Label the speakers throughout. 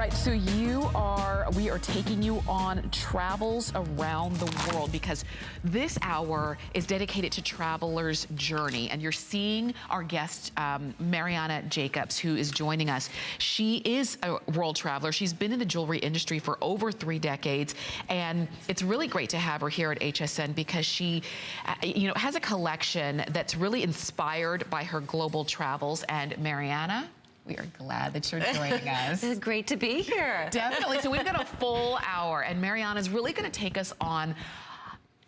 Speaker 1: right, so we are taking you on travels around the world because this hour is dedicated to Traveler's Journey, and you're seeing our guest, Mariana Jacobs, who is joining us. She is a world traveler. She's been in the jewelry industry for over 3 decades, and it's really great to have her here at HSN because she, has a collection that's really inspired by her global travels. And Mariana, we are glad that you're joining us.
Speaker 2: It's great to be here.
Speaker 1: Definitely. So we've got a full hour, and Mariana's really going to take us on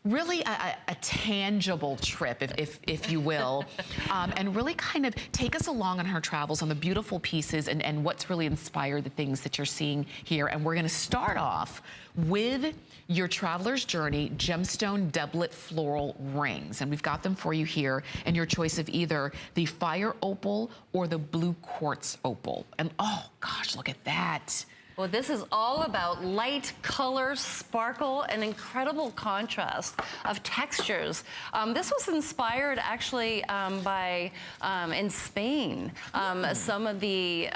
Speaker 1: really a tangible trip, if you will, and really kind of take us along on her travels on the beautiful pieces and what's really inspired the things that you're seeing here. And we're going to start off with your Traveler's Journey gemstone doublet floral rings. And we've got them for you here, and your choice of either the fire opal or the blue quartz opal. And oh gosh, look at that.
Speaker 2: Well, this is all about light, color, sparkle, and incredible contrast of textures. This was inspired actually by, in Spain, some of the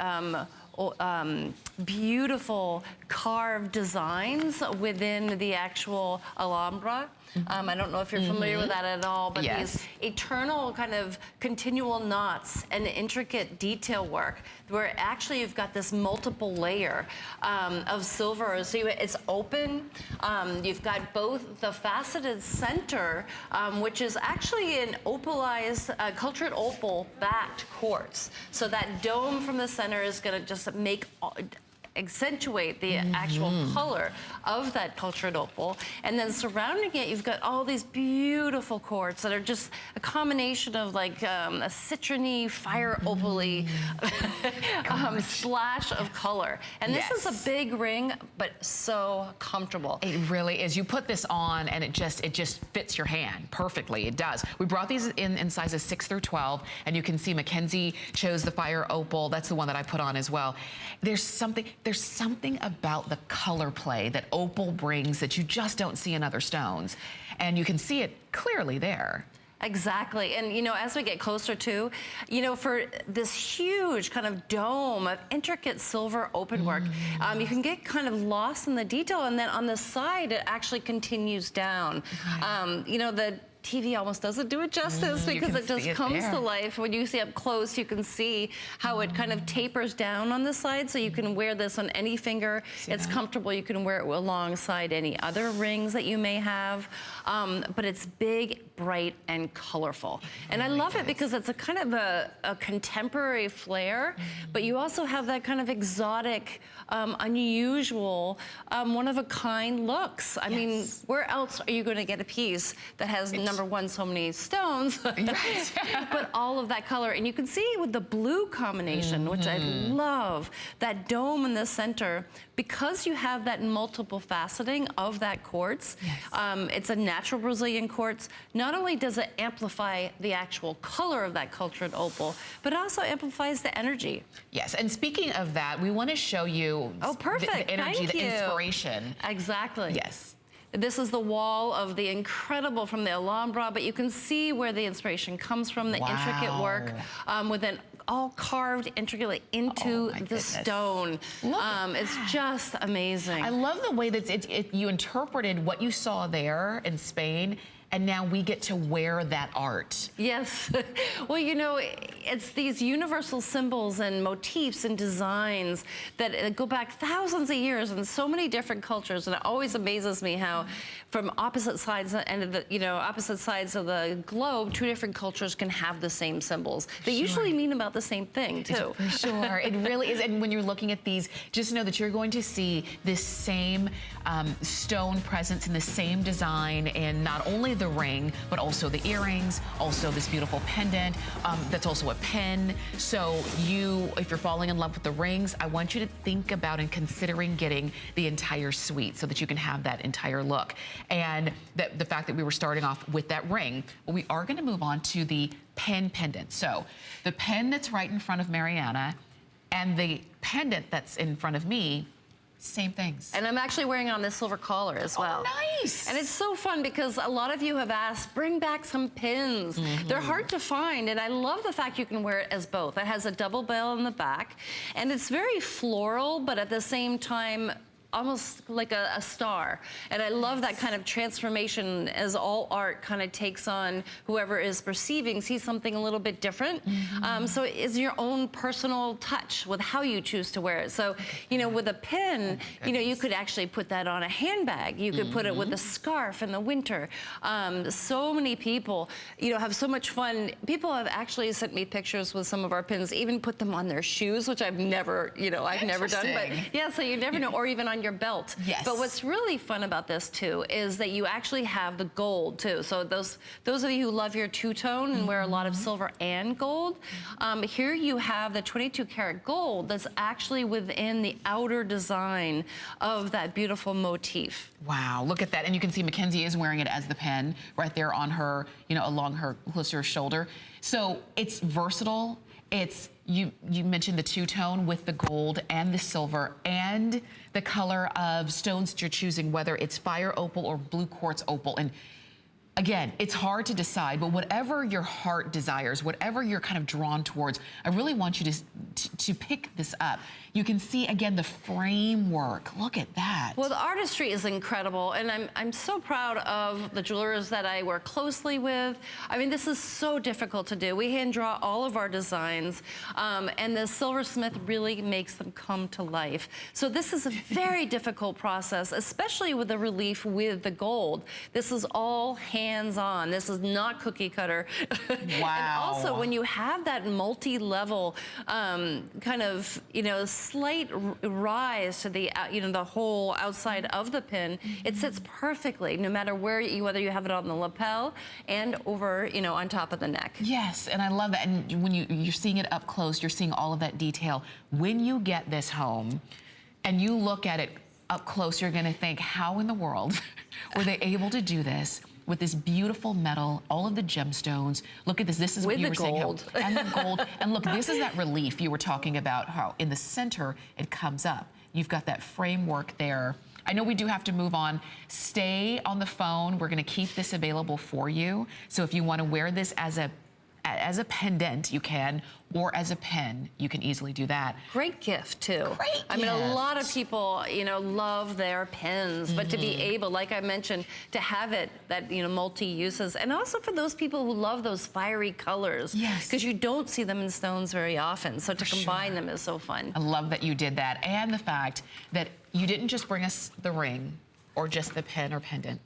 Speaker 2: beautiful carved designs within the actual Alhambra. I don't know if you're familiar with that at all, but these eternal kind of continual knots and intricate detail work where actually you've got this multiple layer of silver. So it's open. You've got both the faceted center, which is actually an opalized, cultured opal backed quartz. So that dome from the center is going to just accentuate the actual color of that cultured opal. And then surrounding it, you've got all these beautiful quartz that are just a combination of like a citrony, fire opal-y splash of color. And this is a big ring, but so comfortable.
Speaker 1: It really is. You put this on and it just fits your hand perfectly. It does. We brought these in sizes 6 through 12, and you can see Mackenzie chose the fire opal. That's the one that I put on as well. There's something about the color play that opal brings that you just don't see in other stones. And you can see it clearly there.
Speaker 2: Exactly. And, as we get closer to, for this huge kind of dome of intricate silver openwork, you can get kind of lost in the detail. And then on the side, it actually continues down. The TV almost doesn't do it justice because it just comes to life. When you see up close, you can see how it kind of tapers down on the side, so you can wear this on any finger. It's comfortable. You can wear it alongside any other rings that you may have. But it's big, bright, and colorful. And I love it because it's a kind of a contemporary flair, but you also have that kind of exotic, unusual, one-of-a-kind looks. I mean, where else are you going to get a piece that has, number one, so many stones, but all of that color? And you can see with the blue combination, which I love, that dome in the center, because you have that multiple faceting of that quartz. It's a natural Brazilian quartz. Not only does it amplify the actual color of that cultured opal, but it also amplifies the energy.
Speaker 1: Yes, and speaking of that, we want to show you the energy, the inspiration.
Speaker 2: Exactly.
Speaker 1: Yes.
Speaker 2: This is the wall of the incredible from the Alhambra, but you can see where the inspiration comes from, the intricate work within all carved intricately into the stone. It's just amazing.
Speaker 1: I love the way that you interpreted what you saw there in Spain, and now we get to wear that art.
Speaker 2: Yes. Well, it's these universal symbols and motifs and designs that go back thousands of years in so many different cultures, and it always amazes me how from opposite sides of the globe, 2 different cultures can have the same symbols. They usually mean about the same thing, too.
Speaker 1: Sure, it really is. And when you're looking at these, just know that you're going to see this same stone presence and the same design in not only the ring, but also the earrings, also this beautiful pendant, that's also a pin. So if you're falling in love with the rings, I want you to think about and considering getting the entire suite so that you can have that entire look. And the fact that we were starting off with that ring, we are going to move on to the pen pendant. So the pen that's right in front of Mariana and the pendant that's in front of me, Same things.
Speaker 2: And I'm actually wearing it on this silver collar as well.
Speaker 1: Oh, nice.
Speaker 2: And it's so fun because a lot of you have asked, bring back some pins. They're hard to find, and I love the fact you can wear it as both. It has a double bell in the back, and it's very floral, but at the same time, almost like a star. And I love that kind of transformation as all art kind of takes on whoever is perceiving, sees something a little bit different. So it's your own personal touch with how you choose to wear it. So, you know, with a pin, you know, you could actually put that on a handbag. You could put it with a scarf in the winter. So many people, you know, have so much fun. People have actually sent me pictures with some of our pins, even put them on their shoes, which I've never, you know, I've never done. But yeah, so you never know, or even on your belt.
Speaker 1: Yes.
Speaker 2: But what's really fun about this too is that you actually have the gold too. So those of you who love your two-tone and wear a lot of silver and gold, here you have the 22 karat gold that's actually within the outer design of that beautiful motif.
Speaker 1: Wow, look at that. And you can see Mackenzie is wearing it as the pen right there on her, you know, along her, close to her shoulder. So it's versatile. It's, you mentioned the two-tone with the gold and the silver and the color of stones that you're choosing, whether it's fire opal or blue quartz opal. And again, it's hard to decide, but whatever your heart desires, whatever you're kind of drawn towards, I really want you to pick this up. You can see, again, the framework. Look at that.
Speaker 2: Well, the artistry is incredible, and I'm so proud of the jewelers that I work closely with. I mean, this is so difficult to do. We hand draw all of our designs, and the silversmith really makes them come to life. So this is a very difficult process, especially with the relief with the gold. This is all hands-on. This is not cookie cutter.
Speaker 1: Wow.
Speaker 2: And also, when you have that multi-level kind of, you know, slight rise to the, you know, the whole outside of the pin, it sits perfectly, no matter whether you have it on the lapel and over, you know, on top of the neck.
Speaker 1: Yes, and I love that. And when you're seeing it up close, you're seeing all of that detail. When you get this home and you look at it up close, you're gonna think, how in the world were they able to do this with this beautiful metal, all of the gemstones? Look at this. This is what you were saying. And the gold. And look, this is that relief you were talking about, how in the center it comes up. You've got that framework there. I know we do have to move on. Stay on the phone. We're going to keep this available for you. So if you want to wear this as a pendant, you can, or as a pen, you can easily do that.
Speaker 2: Great gift too.
Speaker 1: Great gift.
Speaker 2: I mean, a lot of people, you know, love their pens, but to be able, like I mentioned, to have it that, you know, multi-uses, and also for those people who love those fiery colors.
Speaker 1: Yes.
Speaker 2: Because you don't see them in stones very often, so to combine them is so fun.
Speaker 1: I love that you did that, and the fact that you didn't just bring us the ring or just the pen or pendant.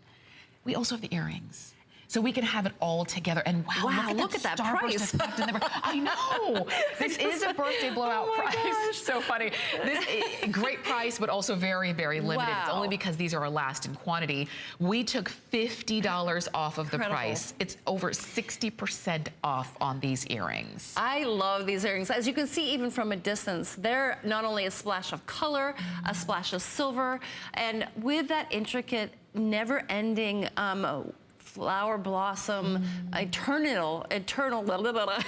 Speaker 1: We also have the earrings. So we can have it all together. And wow, look at that price. I know. This is a birthday blowout price. Gosh. So funny. This great price, but also very, very limited.
Speaker 2: Wow.
Speaker 1: It's only because these are our last in quantity. We took $50 off of the price. It's over 60% off on these earrings.
Speaker 2: I love these earrings. As you can see, even from a distance, they're not only a splash of color, a splash of silver, and with that intricate, never-ending flower blossom, eternal, blah, blah, blah,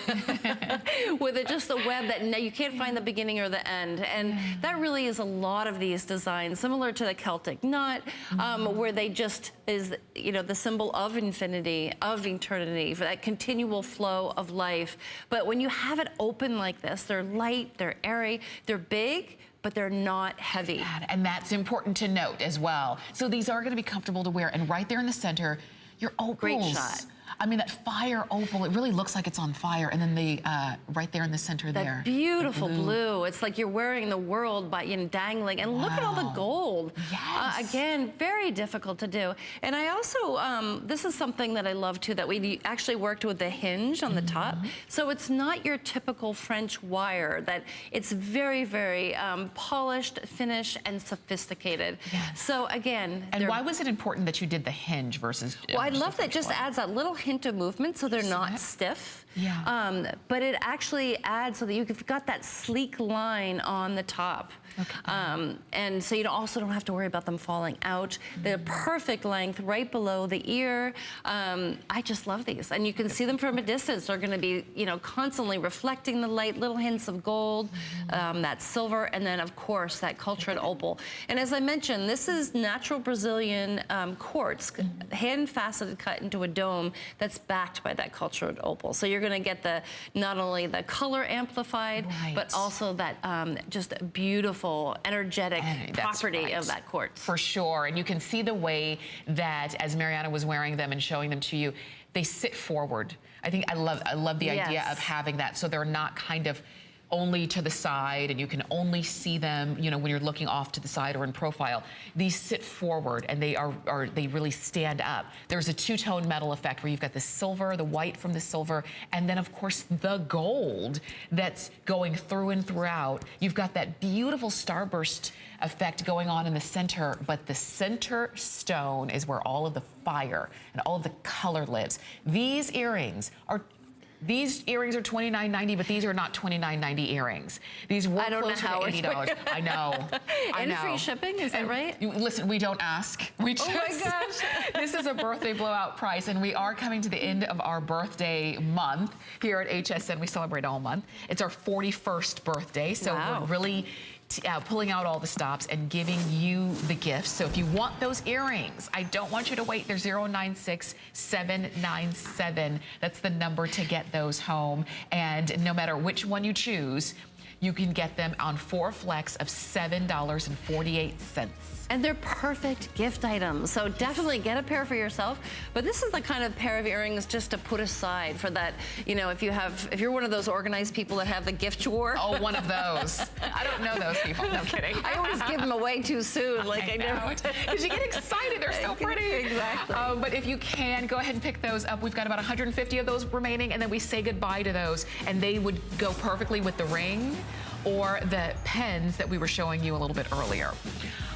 Speaker 2: with just a web that you can't find the beginning or the end. And that really is a lot of these designs, similar to the Celtic knot, where they just is, you know, the symbol of infinity, of eternity, for that continual flow of life. But when you have it open like this, they're light, they're airy, they're big, but they're not heavy.
Speaker 1: And that's important to note as well. So these are going to be comfortable to wear, and right there in the center, your opals.
Speaker 2: Great shot.
Speaker 1: I mean, that fire opal, it really looks like it's on fire. And then the, right there in the center there.
Speaker 2: That beautiful blue. It's like you're wearing the world by, you know, dangling. And look at all the gold.
Speaker 1: Yes.
Speaker 2: Again, very difficult to do. And I also, this is something that I love too, that we actually worked with the hinge on the top. So it's not your typical French wire, that it's very, very polished, finished, and sophisticated.
Speaker 1: Yes.
Speaker 2: So again.
Speaker 1: And why was it important that you did the hinge versus?
Speaker 2: Well, I love that it just adds that little hint of movement so they're not stiff.
Speaker 1: Yeah.
Speaker 2: But it actually adds so that you've got that sleek line on the top. And so you also don't have to worry about them falling out. They're perfect length right below the ear. I just love these. And you can see them from a distance. They're gonna be, you know, constantly reflecting the light, little hints of gold, that silver, and then of course that cultured opal. And as I mentioned, this is natural Brazilian quartz, hand faceted cut into a dome that's backed by that cultured opal. So you're gonna get the, not only the color amplified, but also that just beautiful, energetic property of that quartz.
Speaker 1: For sure, and you can see the way that, as Mariana was wearing them and showing them to you, they sit forward. I love the idea of having that, so they're not kind of only to the side and you can only see them, you know, when you're looking off to the side or in profile. These sit forward and they they really stand up. There's a two-tone metal effect where you've got the silver, the white from the silver, and then of course the gold that's going through and throughout. You've got that beautiful starburst effect going on in the center, but the center stone is where all of the fire and all of the color lives. These earrings are $29.90, but these are not $29.90 earrings. These were closer to $80. I know.
Speaker 2: And free shipping, is that right?
Speaker 1: Listen, we don't ask. We just,
Speaker 2: oh my gosh.
Speaker 1: This is a birthday blowout price, and we are coming to the end of our birthday month here at HSN. We celebrate all month. It's our 41st birthday, so we're really pulling out all the stops and giving you the gifts. So if you want those earrings, I don't want you to wait. They're 096797. That's the number to get those home. And no matter which one you choose, you can get them on 4 flex of $7.48.
Speaker 2: And they're perfect gift items. So definitely get a pair for yourself. But this is the kind of pair of earrings just to put aside for that, you know, if you're one of those organized people that have the gift drawer.
Speaker 1: Oh, one of those. I don't know those people. No kidding.
Speaker 2: I always give them away too soon. Like I
Speaker 1: know. Because you get excited. They're so pretty.
Speaker 2: Exactly.
Speaker 1: But if you can, go ahead and pick those up. We've got about 150 of those remaining, and then we say goodbye to those. And they would go perfectly with the ring or the pens that we were showing you a little bit earlier.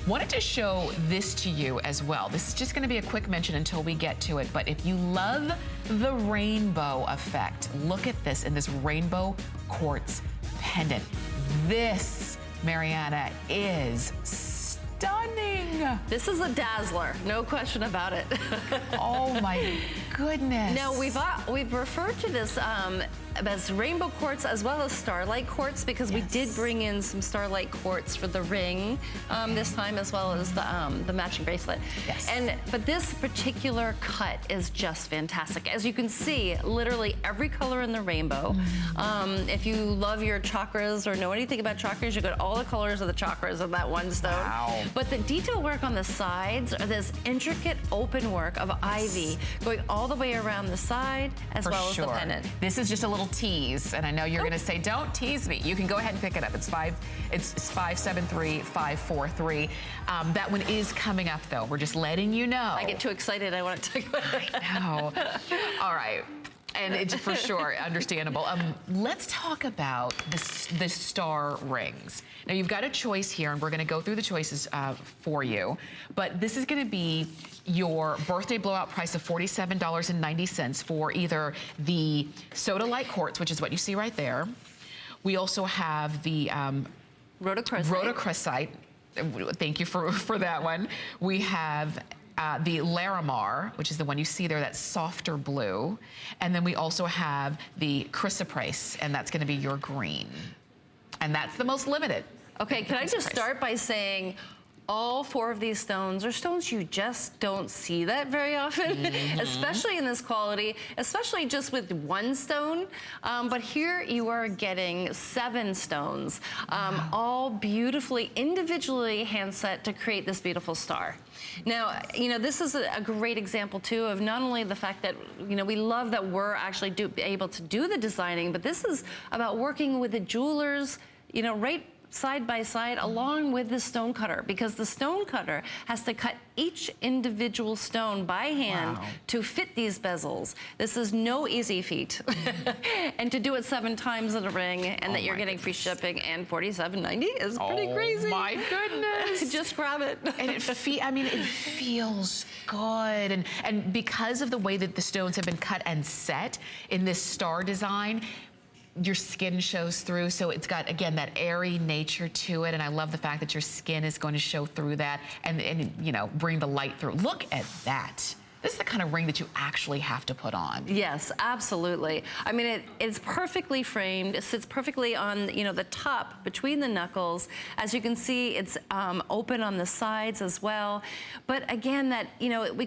Speaker 1: Wanted to show this to you as well. This is just going to be a quick mention until we get to it, but if you love the rainbow effect, look at this in this rainbow quartz pendant. This, Mariana, is stunning.
Speaker 2: This is a dazzler, no question about it.
Speaker 1: Oh my goodness.
Speaker 2: Now we've referred to this as rainbow quartz as well as starlight quartz because we did bring in some starlight quartz for the ring this time, as well as the matching bracelet. But this particular cut is just fantastic. As you can see, literally every color in the rainbow. If you love your chakras or know anything about chakras, you got all the colors of the chakras in that one stone.
Speaker 1: Wow.
Speaker 2: But the detail work on the sides are this intricate open work of ivy going all the way around the side as well as the pendant.
Speaker 1: This is just a little tease, and I know you're going to say, don't tease me. You can go ahead and pick it up. It's 573543. That one is coming up, though. We're just letting you know.
Speaker 2: I get too excited. I want to take it.
Speaker 1: I know. All right. And it's for sure understandable. Let's talk about the star rings. Now you've got a choice here, and we're going to go through the choices for you. But this is going to be your birthday blowout price of $47.90 for either the soda light quartz, which is what you see right there. We also have the rhodochrosite. Thank you for that one. We have the Larimar, which is the one you see there, that softer blue. And then we also have the chrysoprase, and that's gonna be your green. And that's the most limited.
Speaker 2: Okay, can I just start by saying, all 4 of these stones are stones you just don't see that very often, especially in this quality, especially just with one stone. But here you are getting 7 stones, all beautifully, individually hand set to create this beautiful star. Now, you know, this is a great example too of not only the fact that, you know, we love that we're actually able to do the designing, but this is about working with the jewelers, you know, right side by side along with the stone cutter, because the stone cutter has to cut each individual stone by hand to fit these bezels. This is no easy feat. And to do it 7 times in a ring, and that you're getting free shipping and $47.90 is pretty crazy. Oh my goodness. Just grab it.
Speaker 1: And it feels good. And because of the way that the stones have been cut and set in this star design, your skin shows through, so it's got, again, that airy nature to it, and I love the fact that your skin is going to show through that and you know, bring the light through. Look at that. This is the kind of ring that you actually have to put on.
Speaker 2: Yes, absolutely. I mean, it's perfectly framed. It sits perfectly on, you know, the top between the knuckles. As you can see, it's open on the sides as well. But again, that, you know,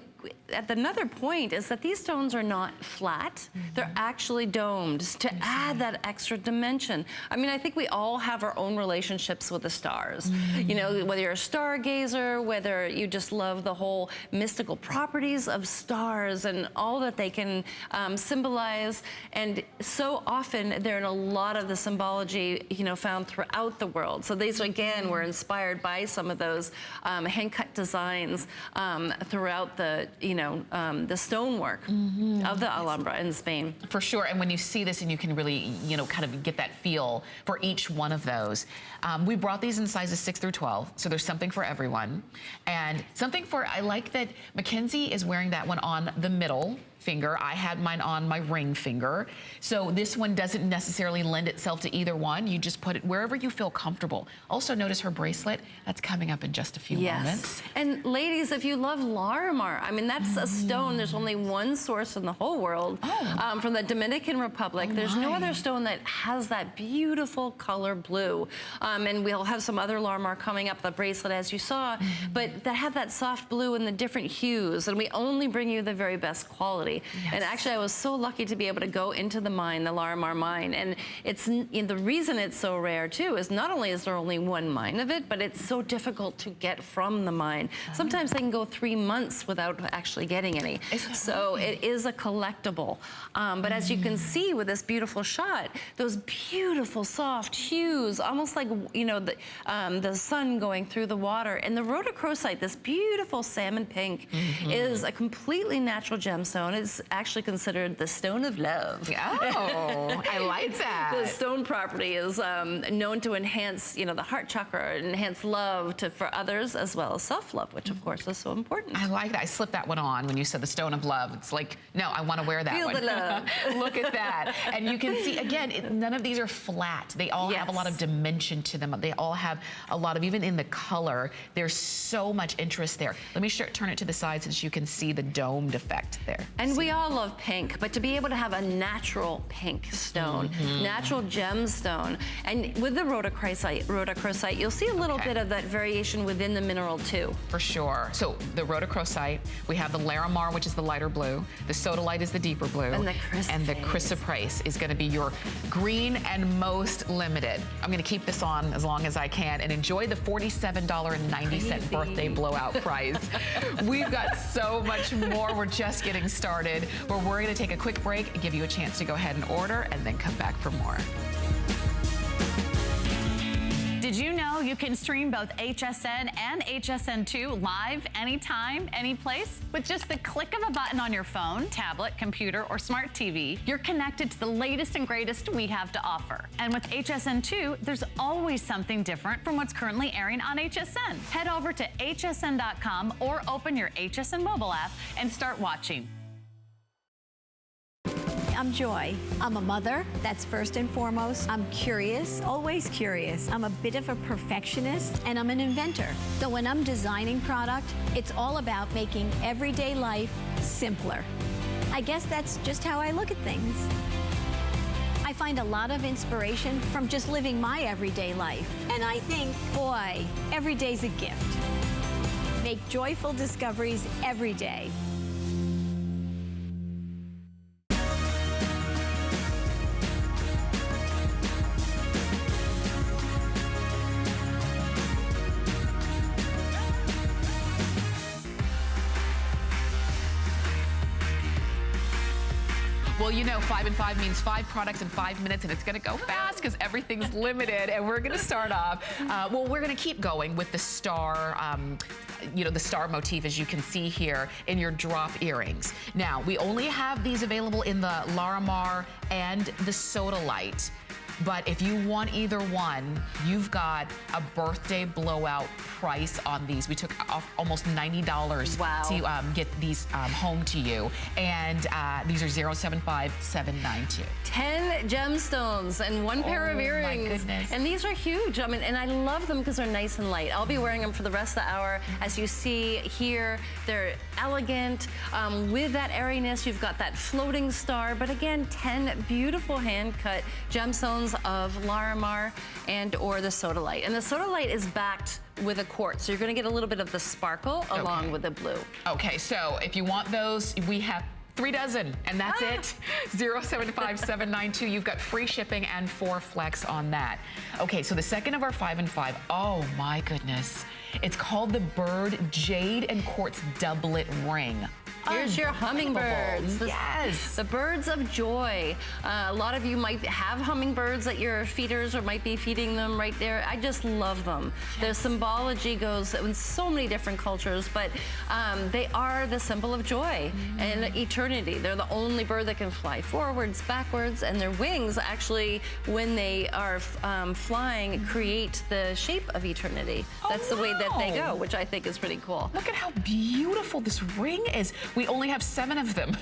Speaker 2: another point is that these stones are not flat. They're actually domed to add that extra dimension. I mean, I think we all have our own relationships with the stars. You know, whether you're a stargazer, whether you just love the whole mystical properties of stars and all that they can symbolize. And so often they're in a lot of the symbology, you know, found throughout the world. So these, again, were inspired by some of those hand-cut designs throughout the, you know, the stonework of the Alhambra in Spain.
Speaker 1: For sure, and when you see this and you can really, you know, kind of get that feel for each one of those. We brought these in sizes 6 through 12, so there's something for everyone. And something for, I like that Mackenzie is wearing that one on the middle finger. I had mine on my ring finger. So this one doesn't necessarily lend itself to either one. You just put it wherever you feel comfortable. Also notice her bracelet. That's coming up in just a few moments.
Speaker 2: And ladies, if you love Larimar, I mean, that's a stone. There's only one source in the whole world from the Dominican Republic. There's no other stone that has that beautiful color blue. And we'll have some other Larimar coming up, the bracelet as you saw, but that have that soft blue and the different hues. And we only bring you the very best quality. And actually, I was so lucky to be able to go into the mine, the Larimar mine. And it's, the reason it's so rare, too, is not only is there only one mine of it, but it's so difficult to get from the mine. Sometimes they can go 3 months without actually getting any. So it is a collectible. But as you can see with this beautiful shot, those beautiful soft hues, almost like, you know, the sun going through the water. And the rhodochrosite, this beautiful salmon pink, is a completely natural gemstone. It's actually considered the stone of love.
Speaker 1: Oh, I like that.
Speaker 2: The stone property is known to enhance, you know, the heart chakra, enhance love for others as well as self-love, which of course is so important.
Speaker 1: I like that. I slipped that one on when you said the stone of love. It's like, no, I want to wear that
Speaker 2: Feel
Speaker 1: one.
Speaker 2: the love.
Speaker 1: Look at that. And you can see, again, none of these are flat. They all have a lot of dimension to them. They all have a lot of, even in the color, there's so much interest there. Let me turn it to the side so that you can see the domed effect there.
Speaker 2: And we all love pink, but to be able to have a natural pink stone, natural gemstone, and with the rhodochrosite, you'll see a little bit of that variation within the mineral too.
Speaker 1: For sure. So the rhodochrosite, we have the Larimar, which is the lighter blue. The sodalite is the deeper blue.
Speaker 2: And the
Speaker 1: chrysoprase is going to be your green and most limited. I'm going to keep this on as long as I can and enjoy the $47.90 birthday blowout price. We've got so much more. We're just getting started. We're going to take a quick break, give you a chance to go ahead and order, and then come back for more.
Speaker 3: Did you know you can stream both HSN and HSN2 live anytime, anyplace? With just the click of a button on your phone, tablet, computer, or smart TV, you're connected to the latest and greatest we have to offer. And with HSN2, there's always something different from what's currently airing on HSN. Head over to hsn.com or open your HSN mobile app and start watching.
Speaker 4: I'm Joy. I'm a mother, that's first and foremost. I'm curious, always curious. I'm a bit of a perfectionist, and I'm an inventor. So when I'm designing product, it's all about making everyday life simpler. I guess that's just how I look at things. I find a lot of inspiration from just living my everyday life. And I think, boy, every day's a gift. Make joyful discoveries every day.
Speaker 1: Well, you know, 5 and 5 means 5 products in 5 minutes, and it's going to go fast because everything's limited. And we're going to start off. Well, we're going to keep going with the star. You know, the star motif, as you can see here in your drop earrings. Now, we only have these available in the Larimar and the sodalite. But if you want either one, you've got a birthday blowout price on these. We took off almost $90
Speaker 2: Wow.
Speaker 1: to get these home to you. And these are 075792.
Speaker 2: 10 gemstones and one pair of
Speaker 1: Oh, my
Speaker 2: earrings.
Speaker 1: goodness.
Speaker 2: And these are huge. I mean, and I love them because they're nice and light. I'll be wearing them for the rest of the hour. As you see here, they're elegant. With that airiness, you've got that floating star. But again, 10 beautiful hand-cut gemstones of Larimar and or the Sodalite. And the Sodalite is backed with a quartz. So you're gonna get a little bit of the sparkle along with the blue.
Speaker 1: Okay, so if you want those, we have 3 dozen, and that's it. 075792. You've got free shipping and 4 flex on that. Okay, so the second of our 5 and 5. Oh my goodness. It's called the Bird Jade and Quartz Doublet Ring.
Speaker 2: Here's your hummingbirds.
Speaker 1: Yes.
Speaker 2: The birds of joy. A lot of you might have hummingbirds at your feeders or might be feeding them right there. I just love them. Their symbology goes in so many different cultures, but they are the symbol of joy and eternity. They're the only bird that can fly forwards, backwards, and their wings actually, when they are flying, create the shape of eternity. That's the way that they go, which I think is pretty cool.
Speaker 1: Look at how beautiful this ring is. We only have 7 of them.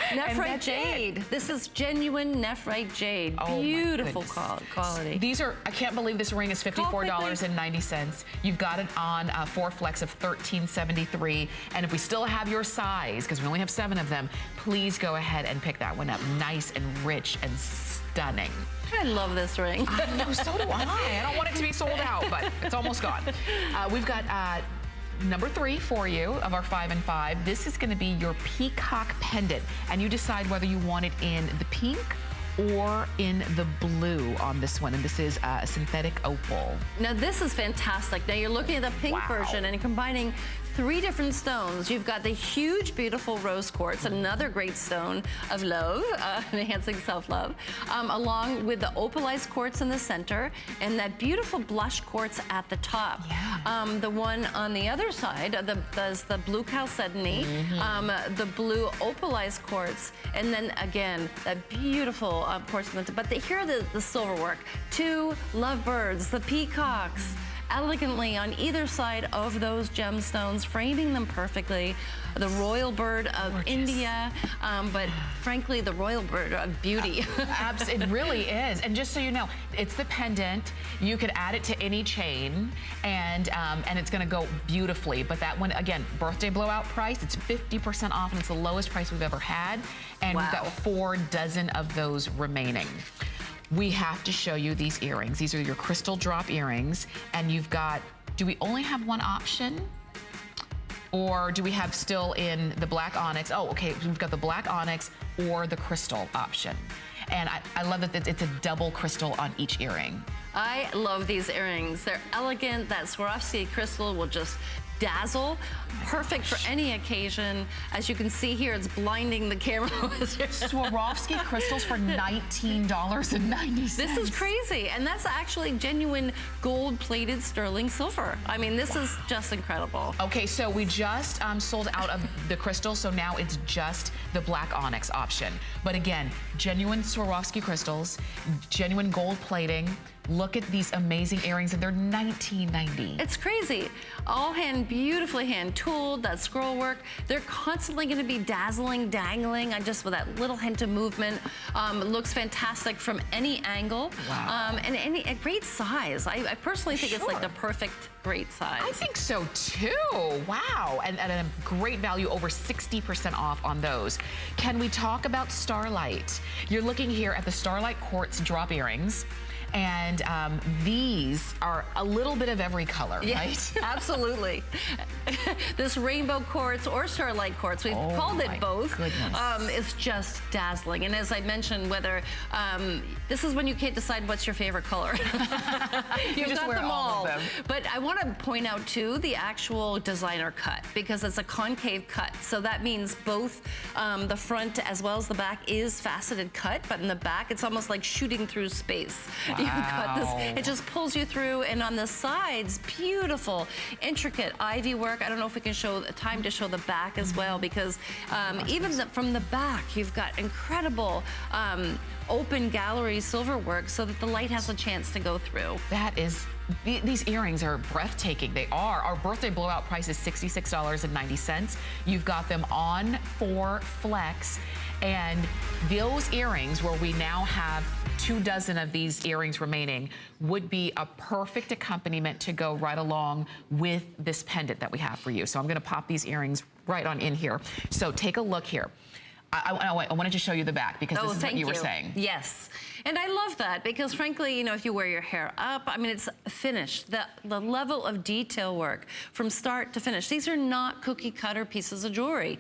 Speaker 2: Nephrite jade. This is genuine nephrite jade.
Speaker 1: Oh,
Speaker 2: beautiful quality.
Speaker 1: These are, I can't believe this ring is $54.90. You've got it on 4 flex of $13.73. And if we still have your size, because we only have 7 of them, please go ahead and pick that one up. Nice and rich and stunning.
Speaker 2: I love this ring.
Speaker 1: I know, so do I. I don't want it to be sold out, but it's almost gone. We've got number 3 for you of our 5 and 5. This is going to be your peacock pendant, and you decide whether you want it in the pink or in the blue on this one, and this is a synthetic opal.
Speaker 2: Now this is fantastic. Now you're looking at the pink version and combining 3 different stones. You've got the huge, beautiful rose quartz, another great stone of love, enhancing self-love, along with the opalized quartz in the center and that beautiful blush quartz at the top.
Speaker 1: Yeah.
Speaker 2: The one on the other side, there's the blue chalcedony, the blue opalized quartz, and then again, that beautiful quartz. But here are the silver work. 2 lovebirds, the peacocks, elegantly on either side of those gemstones, framing them perfectly. The royal bird of India, but frankly, the royal bird of beauty.
Speaker 1: It really is. And just so you know, it's the pendant. You could add it to any chain, and it's going to go beautifully. But that one, again, birthday blowout price. It's 50% off, and it's the lowest price we've ever had. And we've got 4 dozen of those remaining. We have to show you these earrings. These are your crystal drop earrings, and you've got, do we only have one option? Or do we have still in the black onyx? Oh, okay, we've got the black onyx or the crystal option. And I love that it's a double crystal on each earring.
Speaker 2: I love these earrings. They're elegant. That Swarovski crystal will just dazzle. Perfect for any occasion. As you can see here, it's blinding the camera.
Speaker 1: Swarovski crystals for $19.90.
Speaker 2: This is crazy. And that's actually genuine gold-plated sterling silver. I mean, this is just incredible.
Speaker 1: Okay, so we just sold out of the crystal, so now it's just the black onyx option. But again, genuine Swarovski crystals, genuine gold plating. Look at these amazing earrings, and they're $19.90.
Speaker 2: It's crazy. All beautifully hand tooled, that scroll work. They're constantly going to be dazzling, dangling, just with that little hint of movement. It looks fantastic from any angle.
Speaker 1: Wow.
Speaker 2: And a great size. I personally think it's like the perfect great size.
Speaker 1: I think so too. Wow. And at a great value, over 60% off on those. Can we talk about Starlight? You're looking here at the Starlight Quartz drop earrings. And these are a little bit of every color, right?
Speaker 2: Absolutely. This rainbow quartz or starlight quartz, we've called it both. It's just dazzling. And as I mentioned, whether this is when you can't decide what's your favorite color.
Speaker 1: You just wear all of them.
Speaker 2: But I want to point out too the actual designer cut, because it's a concave cut. So that means both the front as well as the back is faceted cut, but in the back it's almost like shooting through space. Wow. You've got this, it just pulls you through, and on the sides, beautiful, intricate ivy work. I don't know if we can show time to show the back as well, because even from the back, you've got incredible open gallery silver work so that the light has a chance to go through.
Speaker 1: That is, these earrings are breathtaking. They are. Our birthday blowout price is $66.90. You've got them on for flex. And those earrings, where we now have 24 of these earrings remaining, would be a perfect accompaniment to go right along with this pendant that we have for you. So I'm gonna pop these earrings right on in here. So take a look here. I wanted to show you the back, because this is what you were saying.
Speaker 2: Yes. And I love that, because frankly, you know, if you wear your hair up, I mean, it's finished. The level of detail work from start to finish. These are not cookie cutter pieces of jewelry.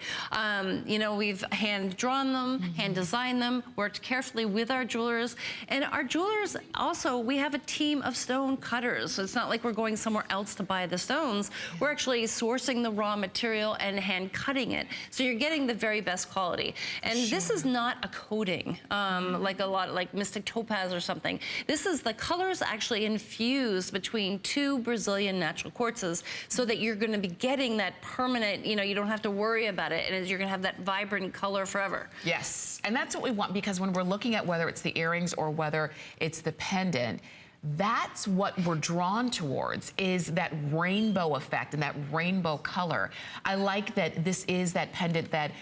Speaker 2: You know, we've hand drawn them, hand designed them, worked carefully with our jewelers. And our jewelers also, we have a team of stone cutters. So it's not like we're going somewhere else to buy the stones. We're actually sourcing the raw material and hand cutting it. So you're getting the very best quality. And this is not a coating, like Mystic Topaz or something. This is, the colors actually infused between 2 Brazilian natural quartzes, so that you're gonna be getting that permanent, you know, you don't have to worry about it, and you're gonna have that vibrant color forever.
Speaker 1: Yes, and that's what we want, because when we're looking at whether it's the earrings or whether it's the pendant, that's what we're drawn towards, is that rainbow effect and that rainbow color. I like that this is that pendant that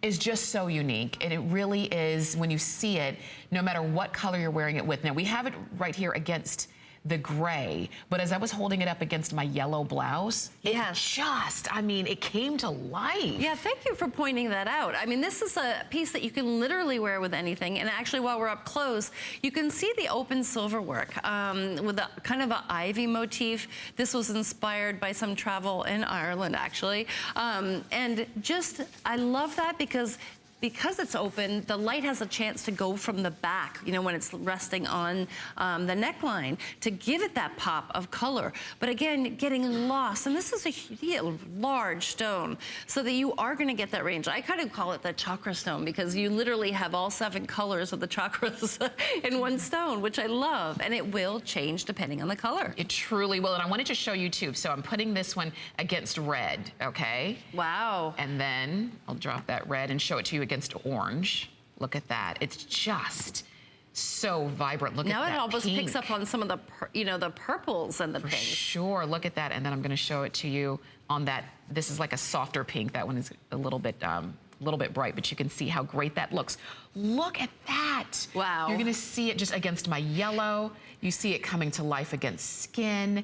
Speaker 1: is just so unique, and it really is, when you see it, no matter what color you're wearing it with. Now, we have it right here against the gray, but as I was holding it up against my yellow blouse, it just, I mean, it came to life.
Speaker 2: Yeah, thank you for pointing that out. I mean, this is a piece that you can literally wear with anything, and actually, while we're up close, you can see the open silver work with a kind of an ivy motif. This was inspired by some travel in Ireland, actually, and just, I love that, because it's open, the light has a chance to go from the back, you know, when it's resting on the neckline, to give it that pop of color. But again, getting lost, and this is a large stone, so that you are gonna get that range. I kind of call it the chakra stone, because you literally have all 7 colors of the chakras in one stone, which I love, and it will change depending on the color.
Speaker 1: It truly will, and I wanted to show you too. So I'm putting this one against red, okay?
Speaker 2: Wow.
Speaker 1: And then I'll drop that red and show it to you against orange. Look at that. It's just so vibrant. Look at that.
Speaker 2: Now it almost
Speaker 1: pink.
Speaker 2: picks up on some of the, the purples and the pinks.
Speaker 1: Sure, look at that. And then I'm gonna show it to you on that. This is like a softer pink. That one is a little bit bright, but you can see how great that looks. Look at that.
Speaker 2: Wow.
Speaker 1: You're gonna see it just against my yellow. You see it coming to life against skin.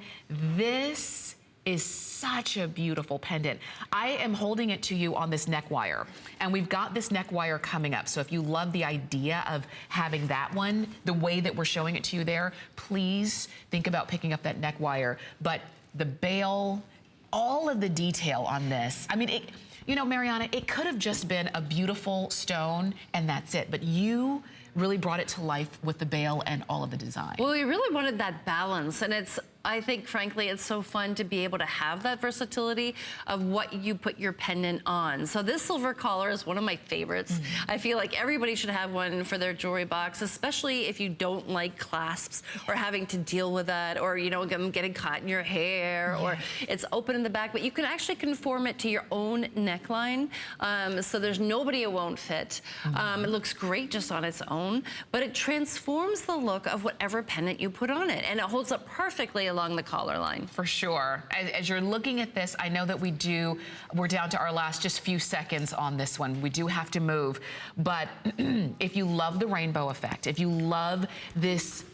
Speaker 1: This is such a beautiful pendant. I am holding it to you on this neck wire, and we've got this neck wire coming up. So if you love the idea of having that one, the way that we're showing it to you there, please think about picking up that neck wire. But the bail, all of the detail on this, I mean, you know, Mariana, it could have just been a beautiful stone and that's it, but you really brought it to life with the bail and all of the design.
Speaker 2: Well, we really wanted that balance, and I think, frankly, it's so fun to be able to have that versatility of what you put your pendant on. So this silver collar is one of my favorites. I feel like everybody should have one for their jewelry box, especially if you don't like clasps or having to deal with that, or, you know, them getting caught in your hair, or it's open in the back, but you can actually conform it to your own neckline. So there's nobody it won't fit. It looks great just on its own, but it transforms the look of whatever pendant you put on it, and it holds up perfectly along the collar line.
Speaker 1: For sure. As you're looking at this, I know that we're down to our last just few seconds on this one. We do have to move, but if you love the rainbow effect, if you love this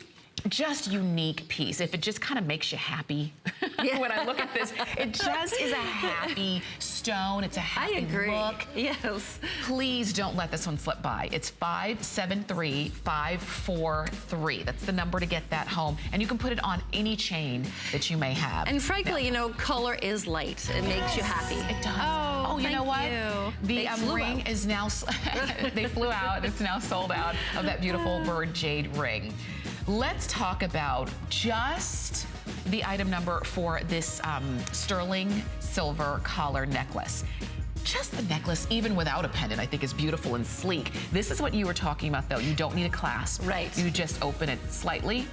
Speaker 1: just unique piece, if it just kind of makes you happy when I look at this, it just is a happy stone. It's a happy look.
Speaker 2: Yes.
Speaker 1: Please don't let this one slip by. It's 573543. That's the number to get that home. And you can put it on any chain that you may have.
Speaker 2: And frankly, you know, color is light. It makes you happy.
Speaker 1: It does.
Speaker 2: Oh,
Speaker 1: you know what? The ring is now, they flew out. It's now sold out of that beautiful bird jade ring. Let's talk about just the item number for this sterling silver collar necklace. Just the necklace, even without a pendant, I think is beautiful and sleek. This is what you were talking about, though. You don't need a clasp.
Speaker 2: Right.
Speaker 1: You just open it slightly,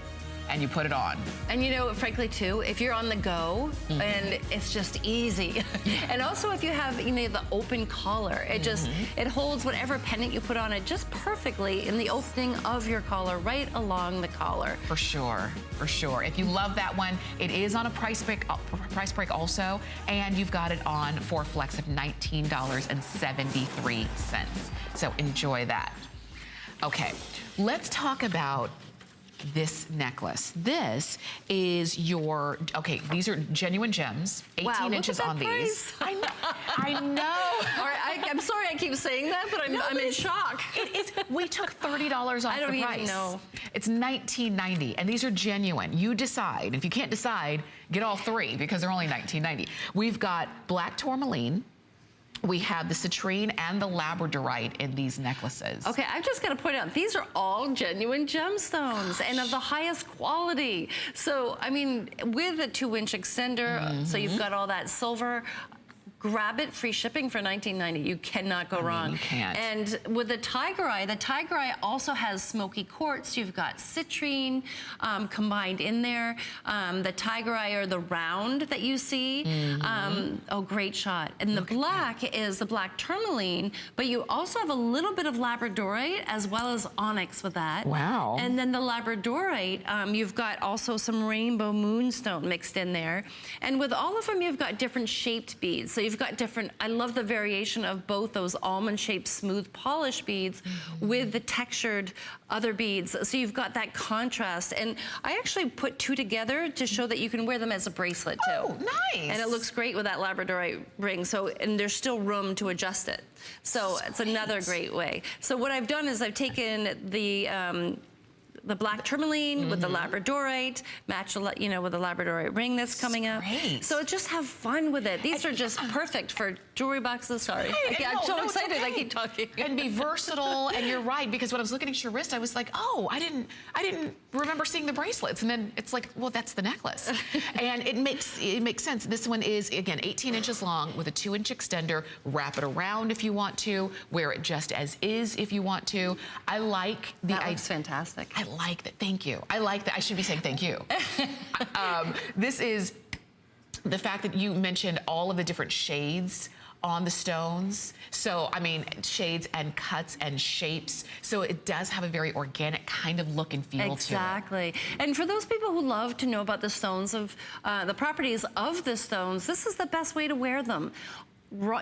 Speaker 1: and you put it on.
Speaker 2: And you know, frankly too, if you're on the go and it's just easy. And also if you have, you know, the open collar, it just, it holds whatever pendant you put on it just perfectly in the opening of your collar, right along the collar.
Speaker 1: For sure, for sure. If you love that one, it is on a price break also, and you've got it on for a flex of $19.73. So enjoy that. Okay, let's talk about this necklace. This is your, okay, these are genuine gems, 18 inches on these. I know.
Speaker 2: I'm sorry I keep saying that, but I'm in shock.
Speaker 1: We took $30 off the price.
Speaker 2: I don't even know.
Speaker 1: It's $19.90, and these are genuine. You decide. If you can't decide, get all three because they're only $19.90. We've got black tourmaline. We have the citrine and the labradorite in these necklaces.
Speaker 2: Okay, I've just got to point out, these are all genuine gemstones and of the highest quality. So, I mean, with a 2-inch extender, so you've got all that silver. Grab it, free shipping for $19.90. You cannot go wrong.
Speaker 1: You can't.
Speaker 2: And with the tiger eye also has smoky quartz. You've got citrine combined in there. The tiger eye or the round that you see. Oh, great shot. And the black is the black tourmaline, but you also have a little bit of labradorite as well as onyx with that.
Speaker 1: Wow.
Speaker 2: And then the labradorite, you've got also some rainbow moonstone mixed in there. And with all of them, you've got different shaped beads. So you've got different, I love the variation of both those almond-shaped smooth polished beads with the textured other beads. So you've got that contrast. And I actually put two together to show that you can wear them as a bracelet too.
Speaker 1: Oh, nice.
Speaker 2: And it looks great with that labradorite ring. So, and there's still room to adjust it. So it's another great way. So what I've done is I've taken the black tourmaline with the labradorite, match, you know, with the labradorite ring that's coming up.
Speaker 1: Great.
Speaker 2: So just have fun with it. These are just perfect for jewelry boxes. Sorry, I'm so excited. I keep talking.
Speaker 1: And be versatile. And you're right, because when I was looking at your wrist, I was like, oh, I didn't remember seeing the bracelets. And then it's like, well, that's the necklace. And it makes sense. This one is, again, 18 inches long with a 2-inch extender. Wrap it around if you want to. Wear it just as is if you want to. I like the
Speaker 2: That looks fantastic.
Speaker 1: I like that. Thank you. I like that. I should be saying thank you. This is the fact that you mentioned all of the different shades on the stones. So, I mean, shades and cuts and shapes. So it does have a very organic kind of look and feel to it.
Speaker 2: Exactly. And for those people who love to know about the stones of, the properties of the stones, this is the best way to wear them.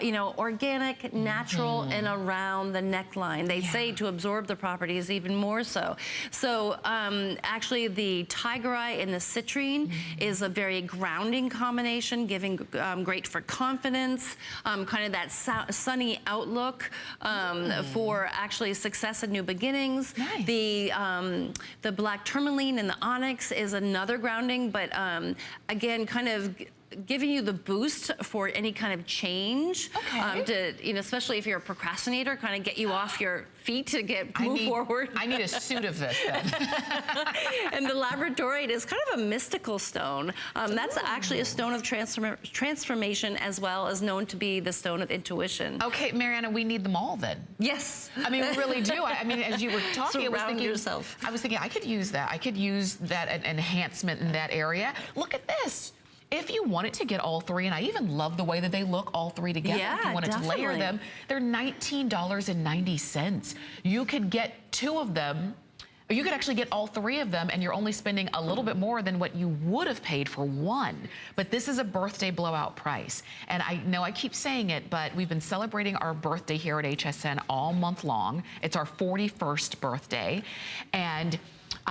Speaker 2: You know, organic, natural, and around the neckline. They say to absorb the properties even more so. So actually the tiger eye and the citrine is a very grounding combination, giving great for confidence, kind of that sunny outlook for actually success and new beginnings.
Speaker 1: Nice.
Speaker 2: The black tourmaline and the onyx is another grounding, but again, kind of giving you the boost for any kind of change, to, you know, especially if you're a procrastinator, kind of get you off your feet to move forward.
Speaker 1: I need a suit of this then.
Speaker 2: And the labradorite is kind of a mystical stone. That's actually a stone of transformation, as well as known to be the stone of intuition.
Speaker 1: Okay, Mariana, we need them all then.
Speaker 2: Yes.
Speaker 1: I mean, we really do. I mean, as you were talking,
Speaker 2: Surround yourself.
Speaker 1: I was thinking I could use that. I could use that enhancement in that area. Look at this. If you wanted to get all three, and I even love the way that they look all three together, if you wanted to layer them, they're $19.90. You could get two of them, or you could actually get all three of them, and you're only spending a little bit more than what you would have paid for one. But this is a birthday blowout price. And I know I keep saying it, but we've been celebrating our birthday here at HSN all month long. It's our 41st birthday. And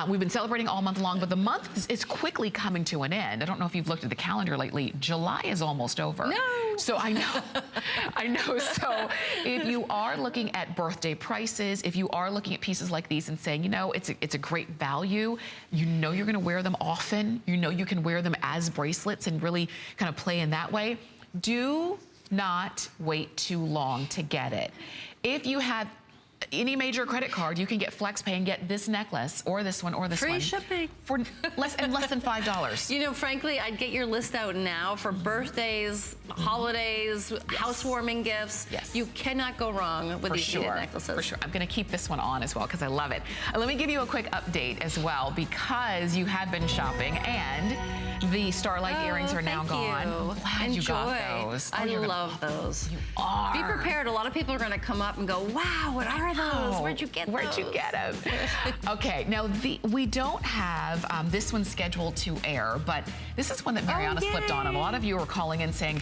Speaker 1: we've been celebrating all month long, but the month is quickly coming to an end. I don't know if you've looked at the calendar lately. July is almost over.
Speaker 2: No.
Speaker 1: So I know, I know. So if you are looking at birthday prices, if you are looking at pieces like these and saying, you know, it's a great value, you know you're gonna wear them often, you know you can wear them as bracelets and really kind of play in that way, do not wait too long to get it. If you have any major credit card, you can get FlexPay and get this necklace or this one or this one.
Speaker 2: Free shipping.
Speaker 1: For less than $5.
Speaker 2: You know, frankly, I'd get your list out now for birthdays, holidays, housewarming gifts.
Speaker 1: Yes.
Speaker 2: You cannot go wrong with these beaded necklaces.
Speaker 1: For sure. I'm going to keep this one on as well because I love it. Let me give you a quick update as well because you have been shopping and the Starlight earrings are now gone.
Speaker 2: You.
Speaker 1: Glad you got those.
Speaker 2: I love those.
Speaker 1: You are.
Speaker 2: Be prepared. A lot of people are going to come up and go, wow, what are those? Where'd you get those?
Speaker 1: Where'd you get them? Okay, now we don't have this one scheduled to air, but this is one that Mariana slipped on, and a lot of you are calling in saying,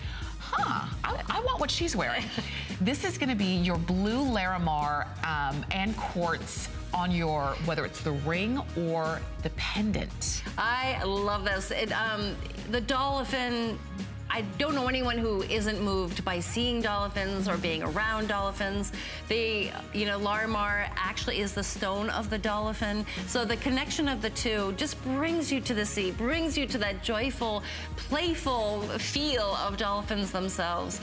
Speaker 1: I want what she's wearing. This is going to be your blue Larimar and quartz on your, whether it's the ring or the pendant.
Speaker 2: I love this. The dolphin, I don't know anyone who isn't moved by seeing dolphins or being around dolphins. Larimar actually is the stone of the dolphin. So the connection of the two just brings you to the sea, brings you to that joyful, playful feel of dolphins themselves.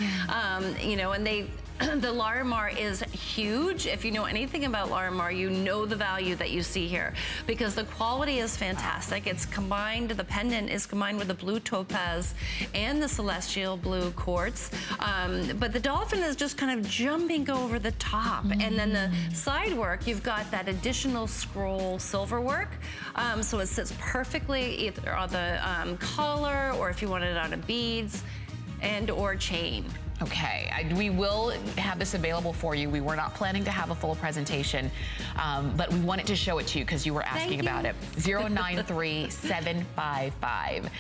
Speaker 2: And the Larimar is huge. If you know anything about Larimar, you know the value that you see here because the quality is fantastic. It's combined, the pendant is combined with the blue topaz and the celestial blue quartz. But the dolphin is just kind of jumping over the top. And then the side work, you've got that additional scroll silver work. So it sits perfectly either on the collar or if you want it on a beads and or chain.
Speaker 1: Okay, we will have this available for you. We were not planning to have a full presentation, but we wanted to show it to you because you were asking about it. 093755.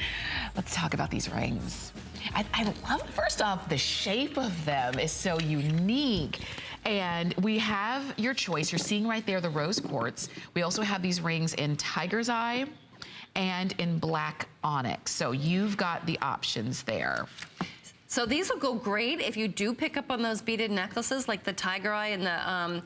Speaker 1: Let's talk about these rings. I love, first off, the shape of them is so unique. And we have your choice. You're seeing right there the rose quartz. We also have these rings in tiger's eye and in black onyx. So you've got the options there.
Speaker 2: So these will go great if you do pick up on those beaded necklaces like the tiger eye and the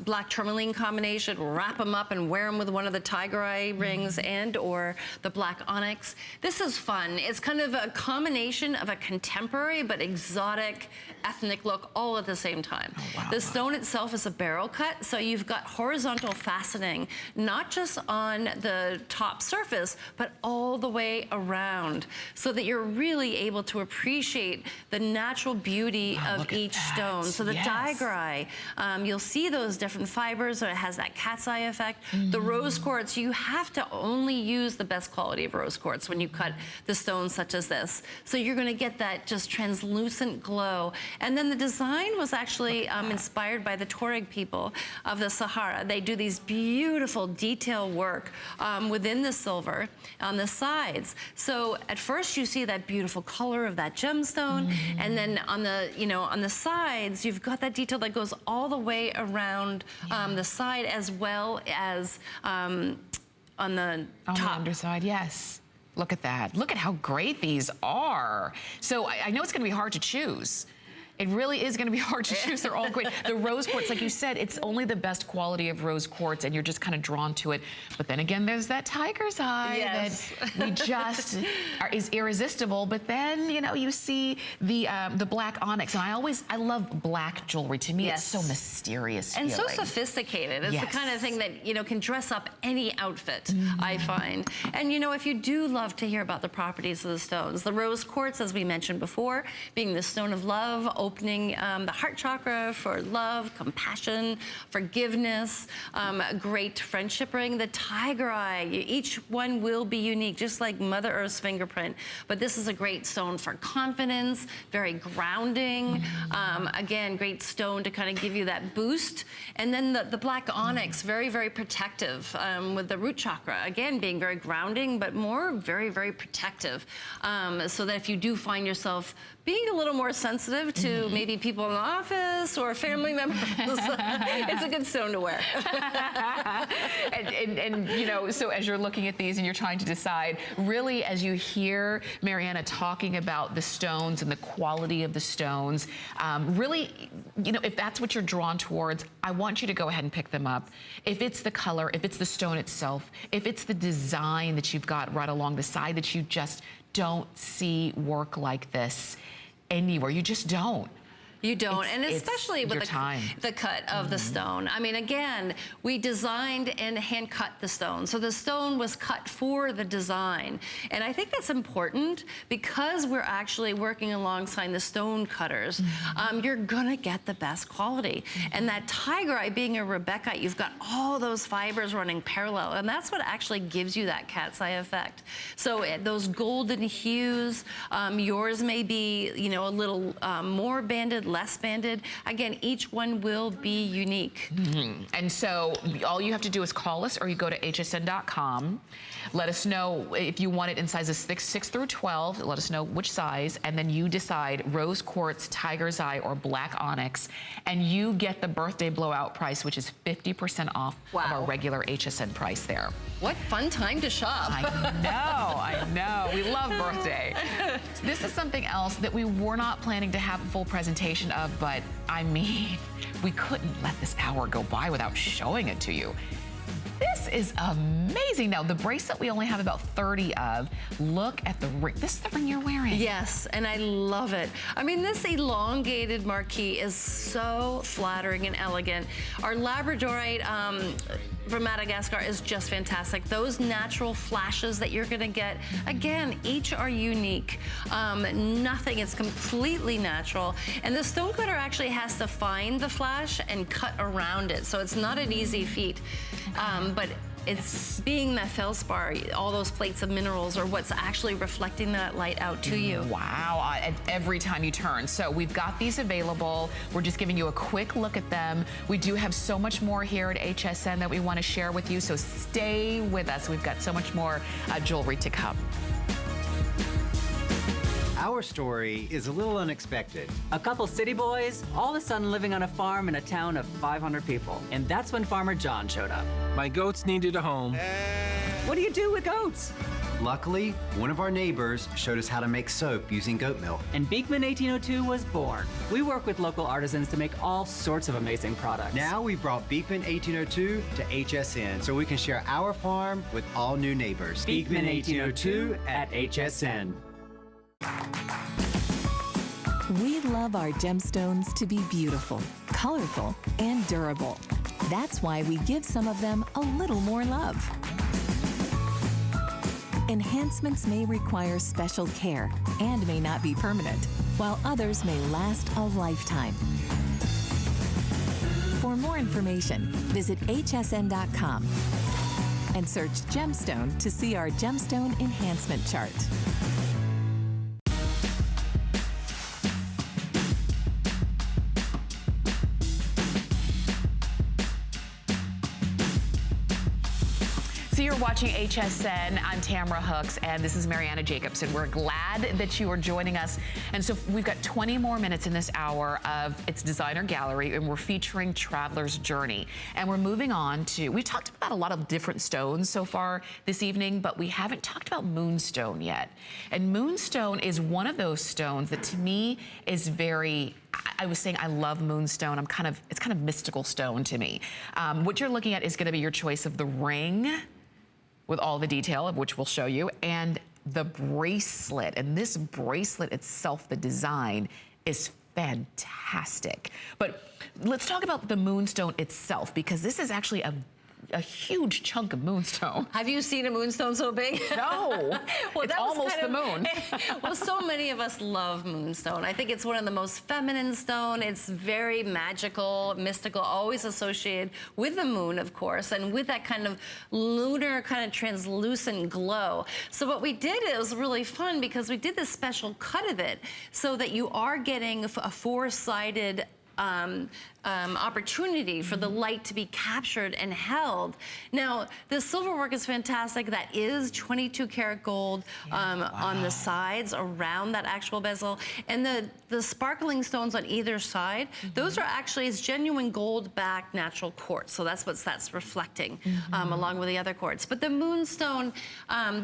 Speaker 2: black tourmaline combination, wrap them up and wear them with one of the tiger eye rings and or the black onyx. This is fun. It's kind of a combination of a contemporary but exotic ethnic look all at the same time. Oh, wow. The stone itself is a barrel cut, so you've got horizontal faceting, not just on the top surface, but all the way around, so that you're really able to appreciate the natural beauty of each stone. So the tiger eye, you'll see those different fibers, so it has that cat's eye effect. The rose quartz, you have to only use the best quality of rose quartz when you cut the stones such as this. So you're gonna get that just translucent glow. And then the design was actually inspired by the Tuareg people of the Sahara. They do these beautiful detail work within the silver on the sides. So at first you see that beautiful color of that gemstone, and then on the sides you've got that detail that goes all the way around the side as well as on the top.
Speaker 1: The underside, yes. Look at that. Look at how great these are. So I know it's going to be hard to choose. It really is going to be hard to choose. They're all great. The rose quartz, like you said, it's only the best quality of rose quartz, and you're just kind of drawn to it. But then again, there's that tiger's eye that we just is irresistible. But then, you see the black onyx, and I love black jewelry. To me, it's so mysterious
Speaker 2: and
Speaker 1: feeling.
Speaker 2: so sophisticated. It's the kind of thing that can dress up any outfit. I find. And if you do love to hear about the properties of the stones, the rose quartz, as we mentioned before, being the stone of love, opening the heart chakra for love, compassion, forgiveness, a great friendship ring. The tiger eye, each one will be unique, just like Mother Earth's fingerprint. But this is a great stone for confidence, very grounding. Again, great stone to kind of give you that boost. And then the black onyx, very, very protective with the root chakra. Again, being very grounding, but more very, very protective. So that if you do find yourself being a little more sensitive to maybe people in the office or family members, it's a good stone to wear.
Speaker 1: and so as you're looking at these and you're trying to decide, really as you hear Mariana talking about the stones and the quality of the stones, really, if that's what you're drawn towards, I want you to go ahead and pick them up. If it's the color, if it's the stone itself, if it's the design that you've got right along the side that you just don't see work like this anywhere. You just don't.
Speaker 2: You don't, and especially with the cut of the stone. I mean, again, we designed and hand cut the stone. So the stone was cut for the design. And I think that's important because we're actually working alongside the stone cutters. You're gonna get the best quality. And that tiger eye being a Rebecca, you've got all those fibers running parallel, and that's what actually gives you that cat's eye effect. So those golden hues, yours may be, you know, a little more banded, less banded. Again, each one will be unique.
Speaker 1: And so all you have to do is call us, or you go to hsn.com. Let us know if you want it in sizes 6 through 12. Let us know which size, and then you decide rose quartz, tiger's eye, or black onyx, and you get the birthday blowout price, which is 50% off of our regular HSN price there.
Speaker 2: What fun time to shop.
Speaker 1: I know. We love birthday. This is something else that we were not planning to have a full presentation of, but I mean, we couldn't let this hour go by without showing it to you. This is amazing. Now, the bracelet we only have about 30 of. Look at the ring. This is the ring you're wearing.
Speaker 2: Yes, and I love it. I mean, this elongated marquee is so flattering and elegant. Our Labradorite from Madagascar is just fantastic. Those natural flashes that you're gonna get, again, each are unique. Nothing is completely natural. And the stonecutter actually has to find the flash and cut around it. So it's not an easy feat. But it's being that feldspar, all those plates of minerals are what's actually reflecting that light out to you.
Speaker 1: Wow, every time you turn. So we've got these available. We're just giving you a quick look at them. We do have so much more here at HSN that we want to share with you, so stay with us. We've got so much more jewelry to come.
Speaker 5: Our story is a little unexpected.
Speaker 6: A couple city boys, all of a sudden living on a farm in a town of 500 people. And that's when Farmer John showed up.
Speaker 7: My goats needed a home.
Speaker 6: What do you do with goats?
Speaker 5: Luckily, one of our neighbors showed us how to make soap using goat milk.
Speaker 6: And Beekman 1802 was born. We work with local artisans to make all sorts of amazing products.
Speaker 5: Now we brought Beekman 1802 to HSN so we can share our farm with all new neighbors.
Speaker 6: Beekman 1802 at HSN.
Speaker 8: We love our gemstones to be beautiful, colorful, and durable. That's why we give some of them a little more love. Enhancements may require special care and may not be permanent, while others may last a lifetime. For more information, visit hsn.com and search gemstone to see our gemstone enhancement chart.
Speaker 1: So you're watching HSN. I'm Tamara Hooks, and this is Mariana Jacobson. We're glad that you are joining us. And so we've got 20 more minutes in this hour of its designer gallery, and we're featuring Traveler's Journey. And we're moving on to, we've talked about a lot of different stones so far this evening, but we haven't talked about moonstone yet. And moonstone is one of those stones that to me is very, I was saying I love moonstone. It's kind of mystical stone to me. What you're looking at is gonna be your choice of the ring, with all the detail of which we'll show you, and the bracelet. And this bracelet itself, the design, is fantastic. But let's talk about the moonstone itself, because this is actually a huge chunk of moonstone.
Speaker 2: Have you seen a moonstone so big?
Speaker 1: No, well, it's almost the moon.
Speaker 2: Well, so many of us love moonstone. I think it's one of the most feminine stone. It's very magical, mystical, always associated with the moon, of course, and with that kind of lunar, kind of translucent glow. So what we did, it was really fun because we did this special cut of it so that you are getting a four-sided opportunity for the light to be captured and held. Now, the silver work is fantastic. That is 22 karat gold on the sides around that actual bezel. And the sparkling stones on either side, those are actually, it's genuine gold-backed natural quartz. So that's reflecting along with the other quartz. But the moonstone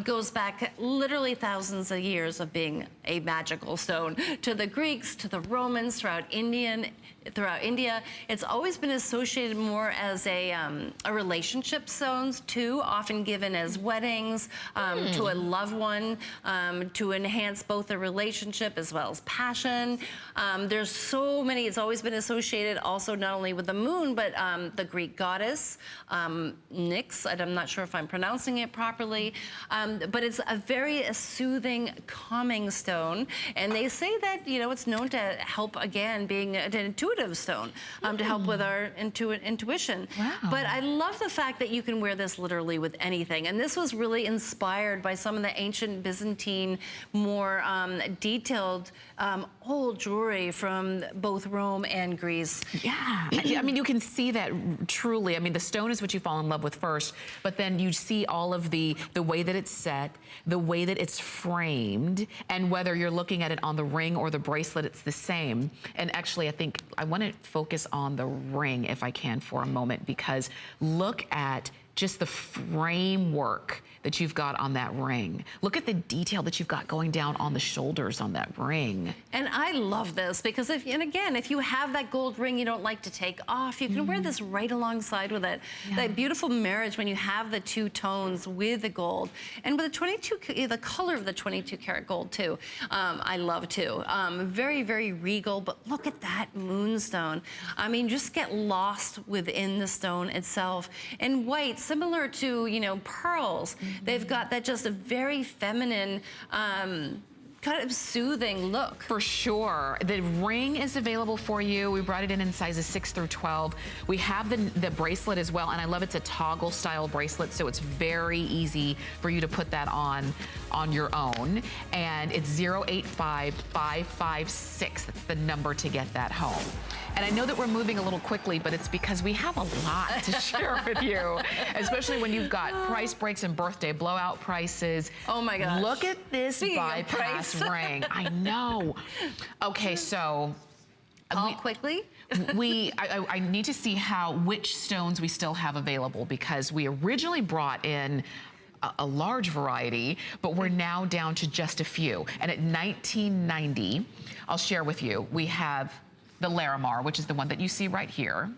Speaker 2: goes back literally thousands of years of being a magical stone to the Greeks, to the Romans, throughout India. it's always been associated more as a relationship stones too, often given as weddings, to a loved one, to enhance both a relationship as well as passion. There's so many, it's always been associated also not only with the moon, but the Greek goddess, Nyx, I'm not sure if I'm pronouncing it properly, but it's a very soothing, calming stone. And they say that, you know, it's known to help, again, being an intuitive stone, to help with our intuition.
Speaker 1: Wow.
Speaker 2: But I love the fact that you can wear this literally with anything. And this was really inspired by some of the ancient Byzantine, more detailed old jewelry from both Rome and Greece.
Speaker 1: Yeah, I mean, you can see that truly. I mean, the stone is what you fall in love with first, but then you see all of the way that it's set, the way that it's framed, and whether you're looking at it on the ring or the bracelet, it's the same. And actually, I think I want to focus on the ring if I can for a moment, because look at just the framework that you've got on that ring. Look at the detail that you've got going down on the shoulders on that ring.
Speaker 2: And I love this because if you have that gold ring you don't like to take off, you can wear this right alongside with it.
Speaker 1: Yeah.
Speaker 2: That beautiful marriage when you have the two tones with the gold. And with the color of the 22 karat gold too, I love too. Very, very regal, but look at that moonstone. I mean, just get lost within the stone itself. And white, similar to, you know, pearls, they've got that just a very feminine, kind of soothing look.
Speaker 1: For sure. The ring is available for you. We brought it in sizes 6 through 12. We have the bracelet as well, and I love it's a toggle style bracelet, so it's very easy for you to put that on your own. And it's 085556. That's the number to get that home. And I know that we're moving a little quickly, but it's because we have a lot to share with you, especially when you've got price breaks and birthday blowout prices.
Speaker 2: Oh my gosh.
Speaker 1: Look at this
Speaker 2: Speaking of
Speaker 1: bypass ring. I know. Okay, so
Speaker 2: quickly.
Speaker 1: I need to see which stones we still have available, because we originally brought in a large variety, but we're now down to just a few. And at $19.90, I'll share with you, we have the Larimar, which is the one that you see right here.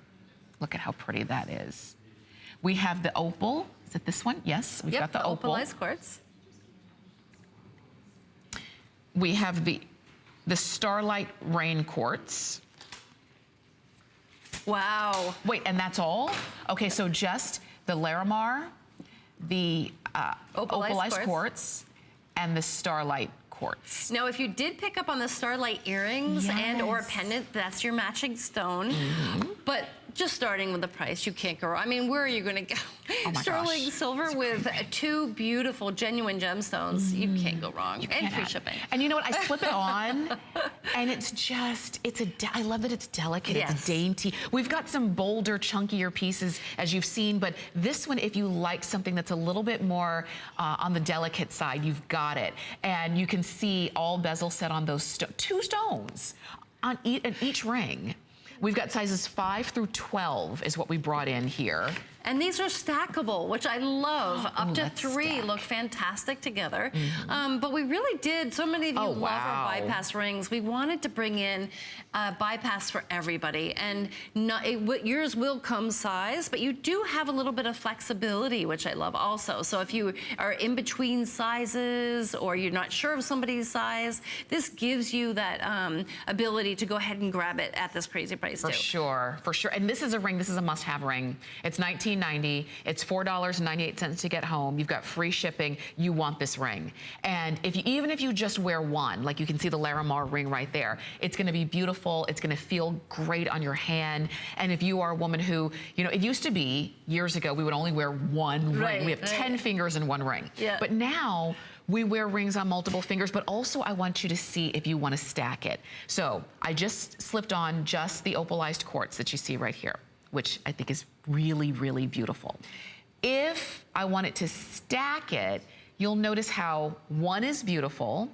Speaker 1: Look at how pretty that is. We have the opal. Is it this one? Yes, we've got the opal.
Speaker 2: Opalized quartz.
Speaker 1: We have the Starlight Rain Quartz.
Speaker 2: Wow.
Speaker 1: Wait, and that's all? Okay, so just the Larimar, the opalized quartz, and the Starlight Quartz.
Speaker 2: Now, if you did pick up on the Starlight earrings and or a pendant, that's your matching stone. But just starting with the price, you can't go wrong. I mean, where are you going to go?
Speaker 1: Oh
Speaker 2: Sterling silver with two beautiful, genuine gemstones. You can't go wrong. And free shipping.
Speaker 1: And you know what? I slip it on, and it's just, I love that it's delicate.
Speaker 2: Yes.
Speaker 1: It's dainty. We've got some bolder, chunkier pieces, as you've seen, but this one, if you like something that's a little bit more on the delicate side, you've got it. And you can see all bezel set on those two stones on each ring. We've got sizes 5 through 12 is what we brought in here.
Speaker 2: And these are stackable, which I love. Up to
Speaker 1: let's
Speaker 2: 3
Speaker 1: stack.
Speaker 2: look fantastic together. But we really did, so many of you love our bypass rings. We wanted to bring in bypass for everybody. And yours will come size, but you do have a little bit of flexibility, which I love also. So if you are in between sizes or you're not sure of somebody's size, this gives you that ability to go ahead and grab it at this crazy price too.
Speaker 1: For sure, for sure. And this is a ring, this is a must-have ring. It's $19.90, it's $4.98 to get home. You've got free shipping, you want this ring. And even if you just wear one, like you can see the Larimar ring right there, it's gonna be beautiful, it's gonna feel great on your hand. And if you are a woman who, you know, it used to be, years ago, we would only wear one ring. We have 10 fingers in one ring.
Speaker 2: Yeah.
Speaker 1: But now, we wear rings on multiple fingers, but also I want you to see if you want to stack it. So I just slipped on just the opalized quartz that you see right here, which I think is really, really beautiful. If I wanted to stack it, you'll notice how one is beautiful.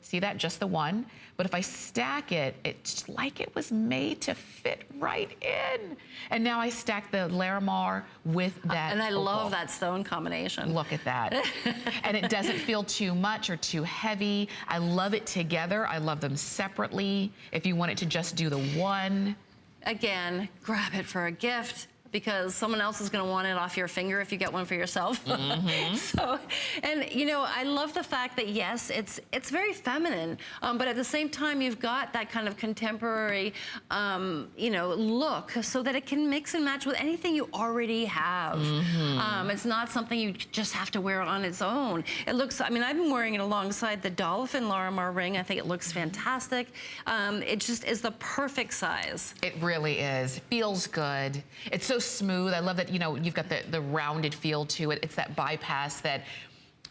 Speaker 1: See that, just the one? But if I stack it, it's like it was made to fit right in. And now I stack the Larimar with that
Speaker 2: And I
Speaker 1: opal.
Speaker 2: love that stone combination.
Speaker 1: Look at that. And it doesn't feel too much or too heavy. I love it together. I love them separately. If you wanted to just do the one,
Speaker 2: again, grab it for a gift, because someone else is going to want it off your finger if you get one for yourself. So, and you know, I love the fact that yes, it's very feminine, but at the same time, you've got that kind of contemporary, you know, look, so that it can mix and match with anything you already have. It's not something you just have to wear on its own. It looks, I mean, I've been wearing it alongside the Dolphin Larimar ring. I think it looks fantastic. It just is the perfect size.
Speaker 1: It really is. Feels good. It's so smooth. I love that, you know, you've got the rounded feel to it. It's that bypass that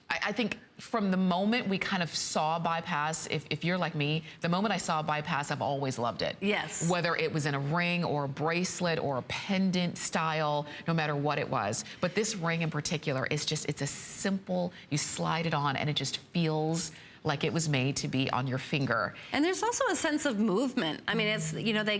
Speaker 1: I think from the moment we kind of saw bypass, if you're like me, the moment I saw bypass, I've always loved it.
Speaker 2: Yes.
Speaker 1: Whether it was in a ring or a bracelet or a pendant style, no matter what it was. But this ring in particular is just, it's a simple, you slide it on and it just feels like it was made to be on your finger.
Speaker 2: And there's also a sense of movement. I mean, it's, you know, they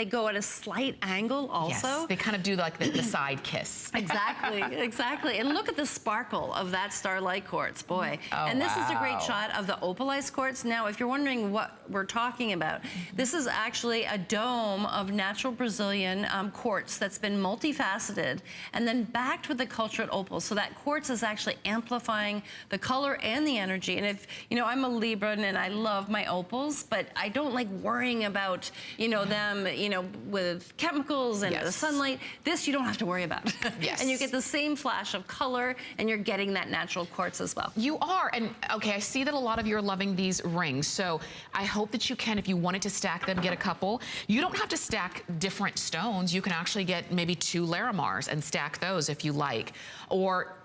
Speaker 2: go at a slight angle also.
Speaker 1: Yes, they kind of do like the side kiss.
Speaker 2: Exactly, exactly. And look at the sparkle of that Starlight quartz, boy.
Speaker 1: Oh,
Speaker 2: and this is a great
Speaker 1: wow.
Speaker 2: shot of the opalized quartz. Now, if you're wondering what we're talking about, this is actually a dome of natural Brazilian quartz that's been multifaceted and then backed with the cultured opal. So that quartz is actually amplifying the color and the energy. And if, you know, I'm a Libra and I love my opals, but I don't like worrying about, you know, them, you know, with chemicals and the sunlight. This you don't have to worry about.
Speaker 1: Yes.
Speaker 2: And you get the same flash of color and you're getting that natural quartz as well.
Speaker 1: You are, and okay, I see that a lot of you are loving these rings, so I hope that you can, if you wanted to stack them, get a couple. You don't have to stack different stones. You can actually get maybe 2 Larimars and stack those if you like. Or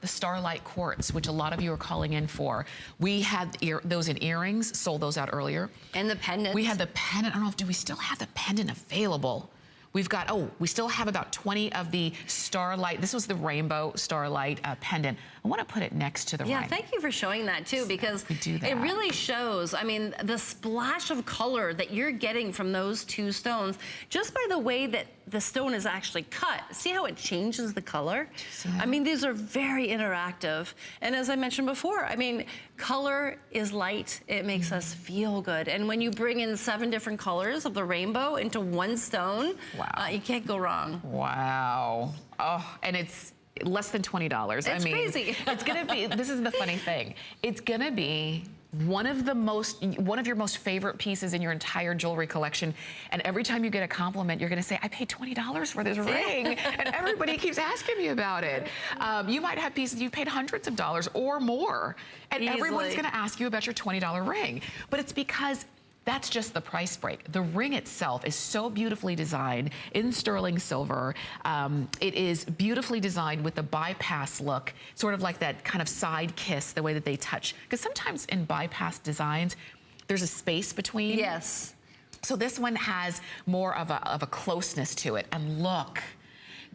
Speaker 1: the Starlight quartz, which a lot of you are calling in for. We had those in earrings, sold those out earlier.
Speaker 2: And the pendant.
Speaker 1: We had the pendant. I don't know if, do we still have the pendant available? We've got, we still have about 20 of the Starlight. This was the rainbow Starlight pendant. I want to put it next to the ring.
Speaker 2: Yeah, thank you for showing that too, because
Speaker 1: we do that.
Speaker 2: It really shows, I mean, the splash of color that you're getting from those 2 stones, just by the way that the stone is actually cut. See how it changes the color? I mean, these are very interactive. And as I mentioned before, I mean, color is light. It makes us feel good. And when you bring in 7 different colors of the rainbow into 1 stone, you can't go wrong.
Speaker 1: Wow. Oh, and it's less than $20.
Speaker 2: It's
Speaker 1: I mean,
Speaker 2: crazy.
Speaker 1: It's gonna be, this is the funny thing. It's gonna be one of your most favorite pieces in your entire jewelry collection. And every time you get a compliment, you're gonna say, I paid $20 for this ring. And everybody keeps asking me about it. You might have pieces you've paid hundreds of dollars or more. And everyone's gonna ask you about your $20 ring. But it's because that's just the price break. The ring itself is so beautifully designed in sterling silver. It is beautifully designed with the bypass look, sort of like that kind of side kiss, the way that they touch. Because sometimes in bypass designs, there's a space between.
Speaker 2: Yes.
Speaker 1: So this one has more of a closeness to it. And look,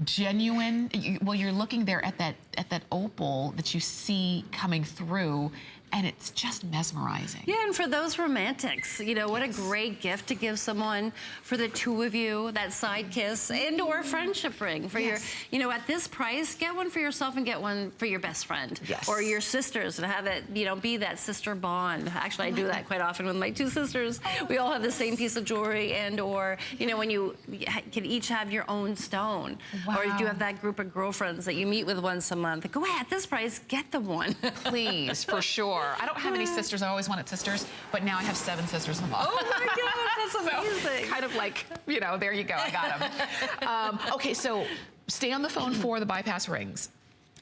Speaker 1: genuine. Well, you're looking there at that opal that you see coming through, and it's just mesmerizing.
Speaker 2: Yeah, and for those romantics, you know, what a great gift to give someone, for the 2 of you, that side kiss and or friendship ring for your, you know, at this price, get one for yourself and get one for your best friend.
Speaker 1: Yes.
Speaker 2: Or your sisters, and have it, you know, be that sister bond. Actually, I do that quite often with my 2 sisters. We all have the same piece of jewelry, and or, you know, when you can each have your own stone. Or if you have that group of girlfriends that you meet with once a month, go ahead, at this price, get them one.
Speaker 1: Please, for sure. I don't have any sisters. I always wanted sisters, but now I have 7 sisters-in-law.
Speaker 2: Oh my God, that's amazing.
Speaker 1: So, kind of like, you know, there you go, I got them. Okay, so stay on the phone for the bypass rings.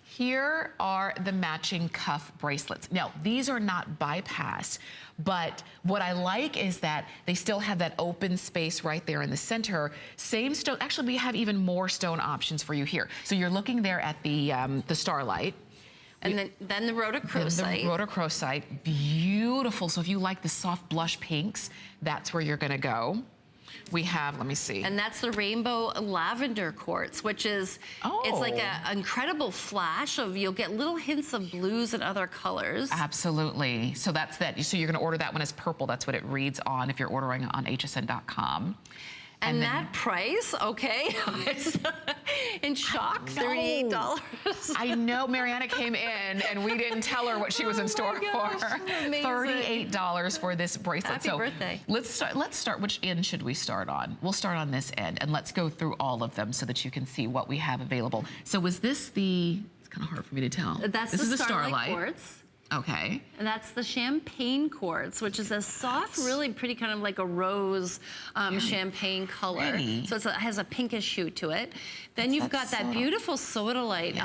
Speaker 1: Here are the matching cuff bracelets. Now, these are not bypass, but what I like is that they still have that open space right there in the center. Same stone. Actually, we have even more stone options for you here. So you're looking there at the Starlight.
Speaker 2: And then the rhodochrosite.
Speaker 1: The rhodochrosite, beautiful. So if you like the soft blush pinks, that's where you're gonna go. We have, let me see.
Speaker 2: And that's the rainbow lavender quartz, which is, it's like an incredible flash of, you'll get little hints of blues and other colors.
Speaker 1: Absolutely. So that's that. So you're gonna order that one as purple. That's what it reads on if you're ordering on hsn.com.
Speaker 2: And
Speaker 1: then-
Speaker 2: that price, okay, it's in shock, $38.
Speaker 1: I know Mariana came in and we didn't tell her what she was in store
Speaker 2: gosh,
Speaker 1: for.
Speaker 2: amazing.
Speaker 1: $38 for this bracelet.
Speaker 2: Happy birthday.
Speaker 1: Let's start. Which end should we start on? We'll start on this end and let's go through all of them so that you can see what we have available. So was this the, it's kind of hard for me to tell.
Speaker 2: That's
Speaker 1: this
Speaker 2: the
Speaker 1: is
Speaker 2: Starlight Quartz.
Speaker 1: Okay.
Speaker 2: And that's the champagne quartz, which is a soft, really pretty kind of like a rose champagne color.
Speaker 1: Pretty.
Speaker 2: So it has a pinkish hue to it. Then you've got that beautiful sodalite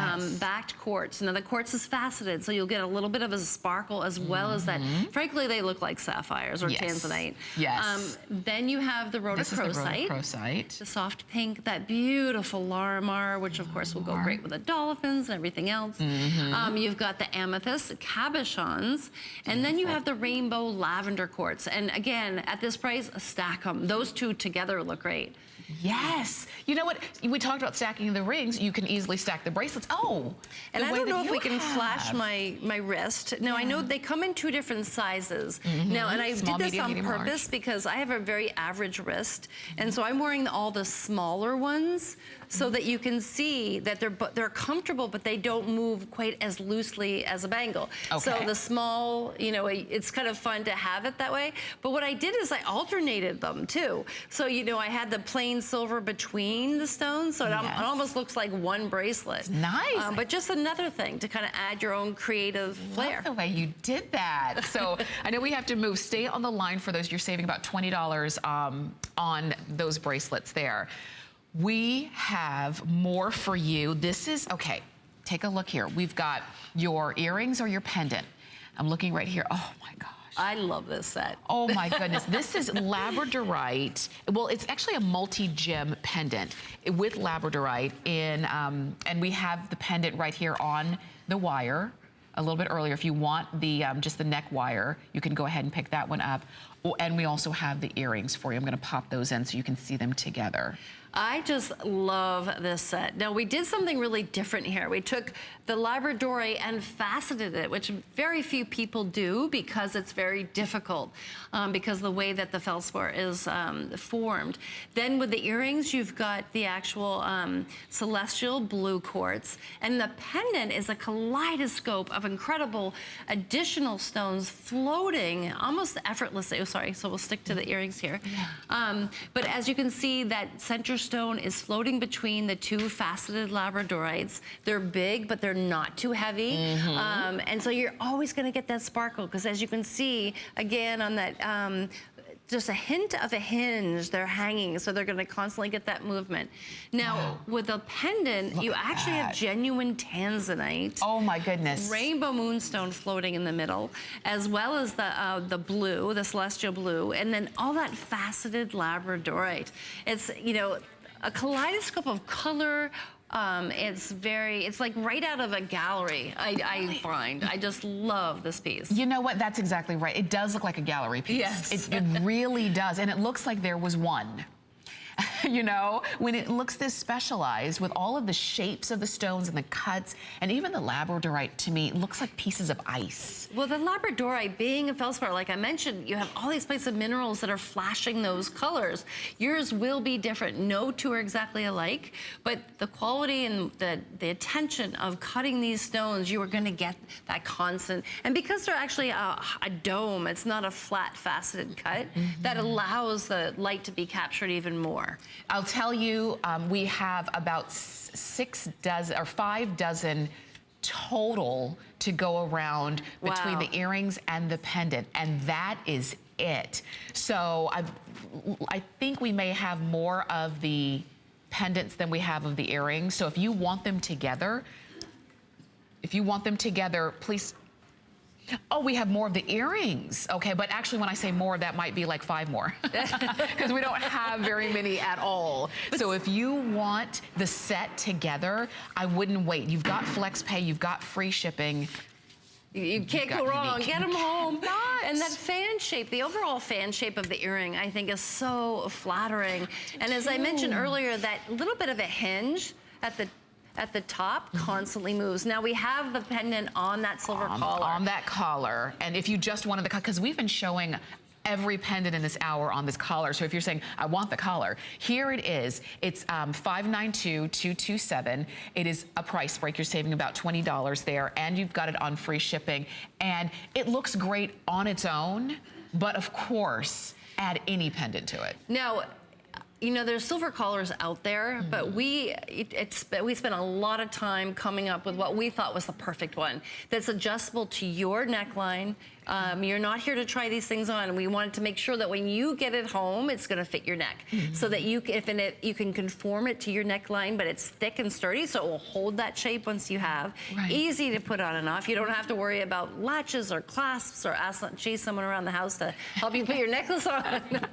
Speaker 2: backed quartz. Now the quartz is faceted, so you'll get a little bit of a sparkle as well as that. Frankly, they look like sapphires or tanzanite.
Speaker 1: Yes.
Speaker 2: Then you have the
Speaker 1: This is the
Speaker 2: rhodochrosite.
Speaker 1: rhodochrosite.
Speaker 2: The soft pink, that beautiful Larimar, which of course will go great with the dolphins and everything else. You've got the amethyst, cabochons, and then you have the rainbow lavender quartz. And again, at this price, stack them. Those two together look great.
Speaker 1: Yes. You know what? We talked about stacking the rings. You can easily stack the bracelets. Oh.
Speaker 2: And I don't know if we can
Speaker 1: have.
Speaker 2: flash my wrist. Now, I know they come in 2 different sizes. Now, and I
Speaker 1: Small,
Speaker 2: did this
Speaker 1: medium,
Speaker 2: on
Speaker 1: medium,
Speaker 2: purpose
Speaker 1: large.
Speaker 2: because I have a very average wrist. And so I'm wearing all the smaller ones so that you can see that they're comfortable, but they don't move quite as loosely as a bangle. So
Speaker 1: Okay.
Speaker 2: the small, you know, it's kind of fun to have it that way. But what I did is I alternated them too. So, you know, I had the plain silver between the stones, so it almost looks like one bracelet.
Speaker 1: Nice.
Speaker 2: But just another thing to kind of add your own creative flair.
Speaker 1: Love the way you did that. So I know we have to move. Stay on the line for those. You're saving about $20 on those bracelets there. We have more for you. This is, okay, take a look here. We've got your earrings or your pendant. I'm looking right here. Oh my gosh.
Speaker 2: I love this set.
Speaker 1: Oh my goodness. This is labradorite. Well, it's actually a multi-gem pendant with labradorite in, and we have the pendant right here on the wire a little bit earlier. If you want the just the neck wire, you can go ahead and pick that one up. Oh, and we also have the earrings for you. I'm gonna pop those in so you can see them together.
Speaker 2: I just love this set. Now, we did something really different here. We took the labradorite and faceted it, which very few people do because it's very difficult because the way that the feldspar is formed. Then with the earrings, you've got the actual celestial blue quartz, and the pendant is a kaleidoscope of incredible additional stones floating almost effortlessly. Oh, sorry, so we'll stick to the earrings here. But as you can see, that center stone is floating between the 2 faceted labradorites. They're big, but they're not too heavy. And so you're always gonna get that sparkle, because as you can see, again, on that, just a hint of a hinge, they're hanging, so they're gonna constantly get that movement. Now, with a pendant, you actually have genuine tanzanite.
Speaker 1: Oh my goodness.
Speaker 2: Rainbow moonstone floating in the middle, as well as the blue, the celestial blue, and then all that faceted labradorite. It's, you know, a kaleidoscope of color. It's like right out of a gallery, I find. I just love this piece.
Speaker 1: You know what? That's exactly right. It does look like a gallery piece.
Speaker 2: Yes.
Speaker 1: It really does. And it looks like there was one. You know, when it looks this specialized with all of the shapes of the stones and the cuts, and even the labradorite, to me, looks like pieces of ice.
Speaker 2: Well, the labradorite, being a feldspar, like I mentioned, you have all these types of minerals that are flashing those colors. Yours will be different. No two are exactly alike, but the quality and the attention of cutting these stones, you are going to get that constant. And because they're actually a dome, it's not a flat, faceted cut, that allows the light to be captured even more.
Speaker 1: I'll tell you, we have about 5 dozen total to go around between the earrings and the pendant, and that is it. So I think we may have more of the pendants than we have of the earrings. So if you want them together, please. Oh, we have more of the earrings. Okay, but actually when I say more, that might be like 5 more because we don't have very many at all. So if you want the set together, I wouldn't wait. You've got flex pay, you've got free shipping.
Speaker 2: You can't go wrong. Get them home. And that fan shape, the overall fan shape of the earring, I think is so flattering. And as I mentioned earlier, that little bit of a hinge at the top constantly moves. Now we have the pendant on that silver collar.
Speaker 1: On that collar. And if you just wanted the, because we've been showing every pendant in this hour on this collar. So if you're saying, I want the collar, here it is. It's $592,227. It is a price break. You're saving about $20 there, and you've got it on free shipping. And it looks great on its own, but of course, add any pendant to it.
Speaker 2: Now, you know, there's silver collars out there, but we spent a lot of time coming up with what we thought was the perfect one that's adjustable to your neckline. You're not here to try these things on. We wanted to make sure that when you get it home, it's going to fit your neck, so that you can conform it to your neckline, but it's thick and sturdy, so it will hold that shape once you have.
Speaker 1: Right.
Speaker 2: Easy to put on and off. You don't have to worry about latches or clasps or chase someone around the house to help you put your necklace on. And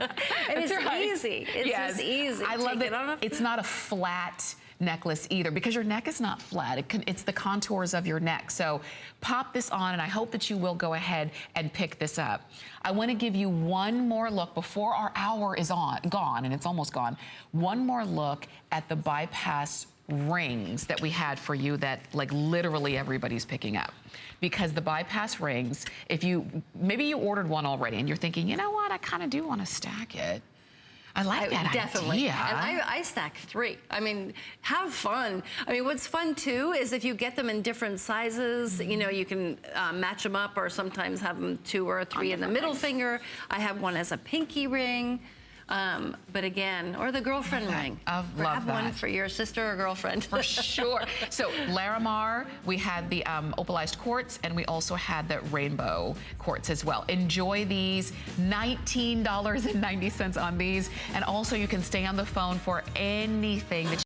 Speaker 2: it's easy. It's just easy.
Speaker 1: I love that it's not a flat necklace either, because your neck is not flat. It's the contours of your neck. So pop this on, and I hope that you will go ahead and pick this up. I want to give you one more look before our hour is gone, and it's almost gone. One more look at the bypass rings that we had for you that like literally everybody's picking up. Because the bypass rings, maybe you ordered one already and you're thinking, you know what, I kind of do want to stack it. I like that
Speaker 2: definitely.
Speaker 1: idea.
Speaker 2: And I stack 3. I mean, have fun. I mean, what's fun too is if you get them in different sizes, you know, you can match them up, or sometimes have them 2 or 3 in the middle finger. I have one as a pinky ring. But again, or the girlfriend ring.
Speaker 1: Love that.
Speaker 2: One for your sister or girlfriend.
Speaker 1: For sure. So Larimar, we had the opalized quartz, and we also had the rainbow quartz as well. Enjoy these. $19.90 on these. And also you can stay on the phone for anything that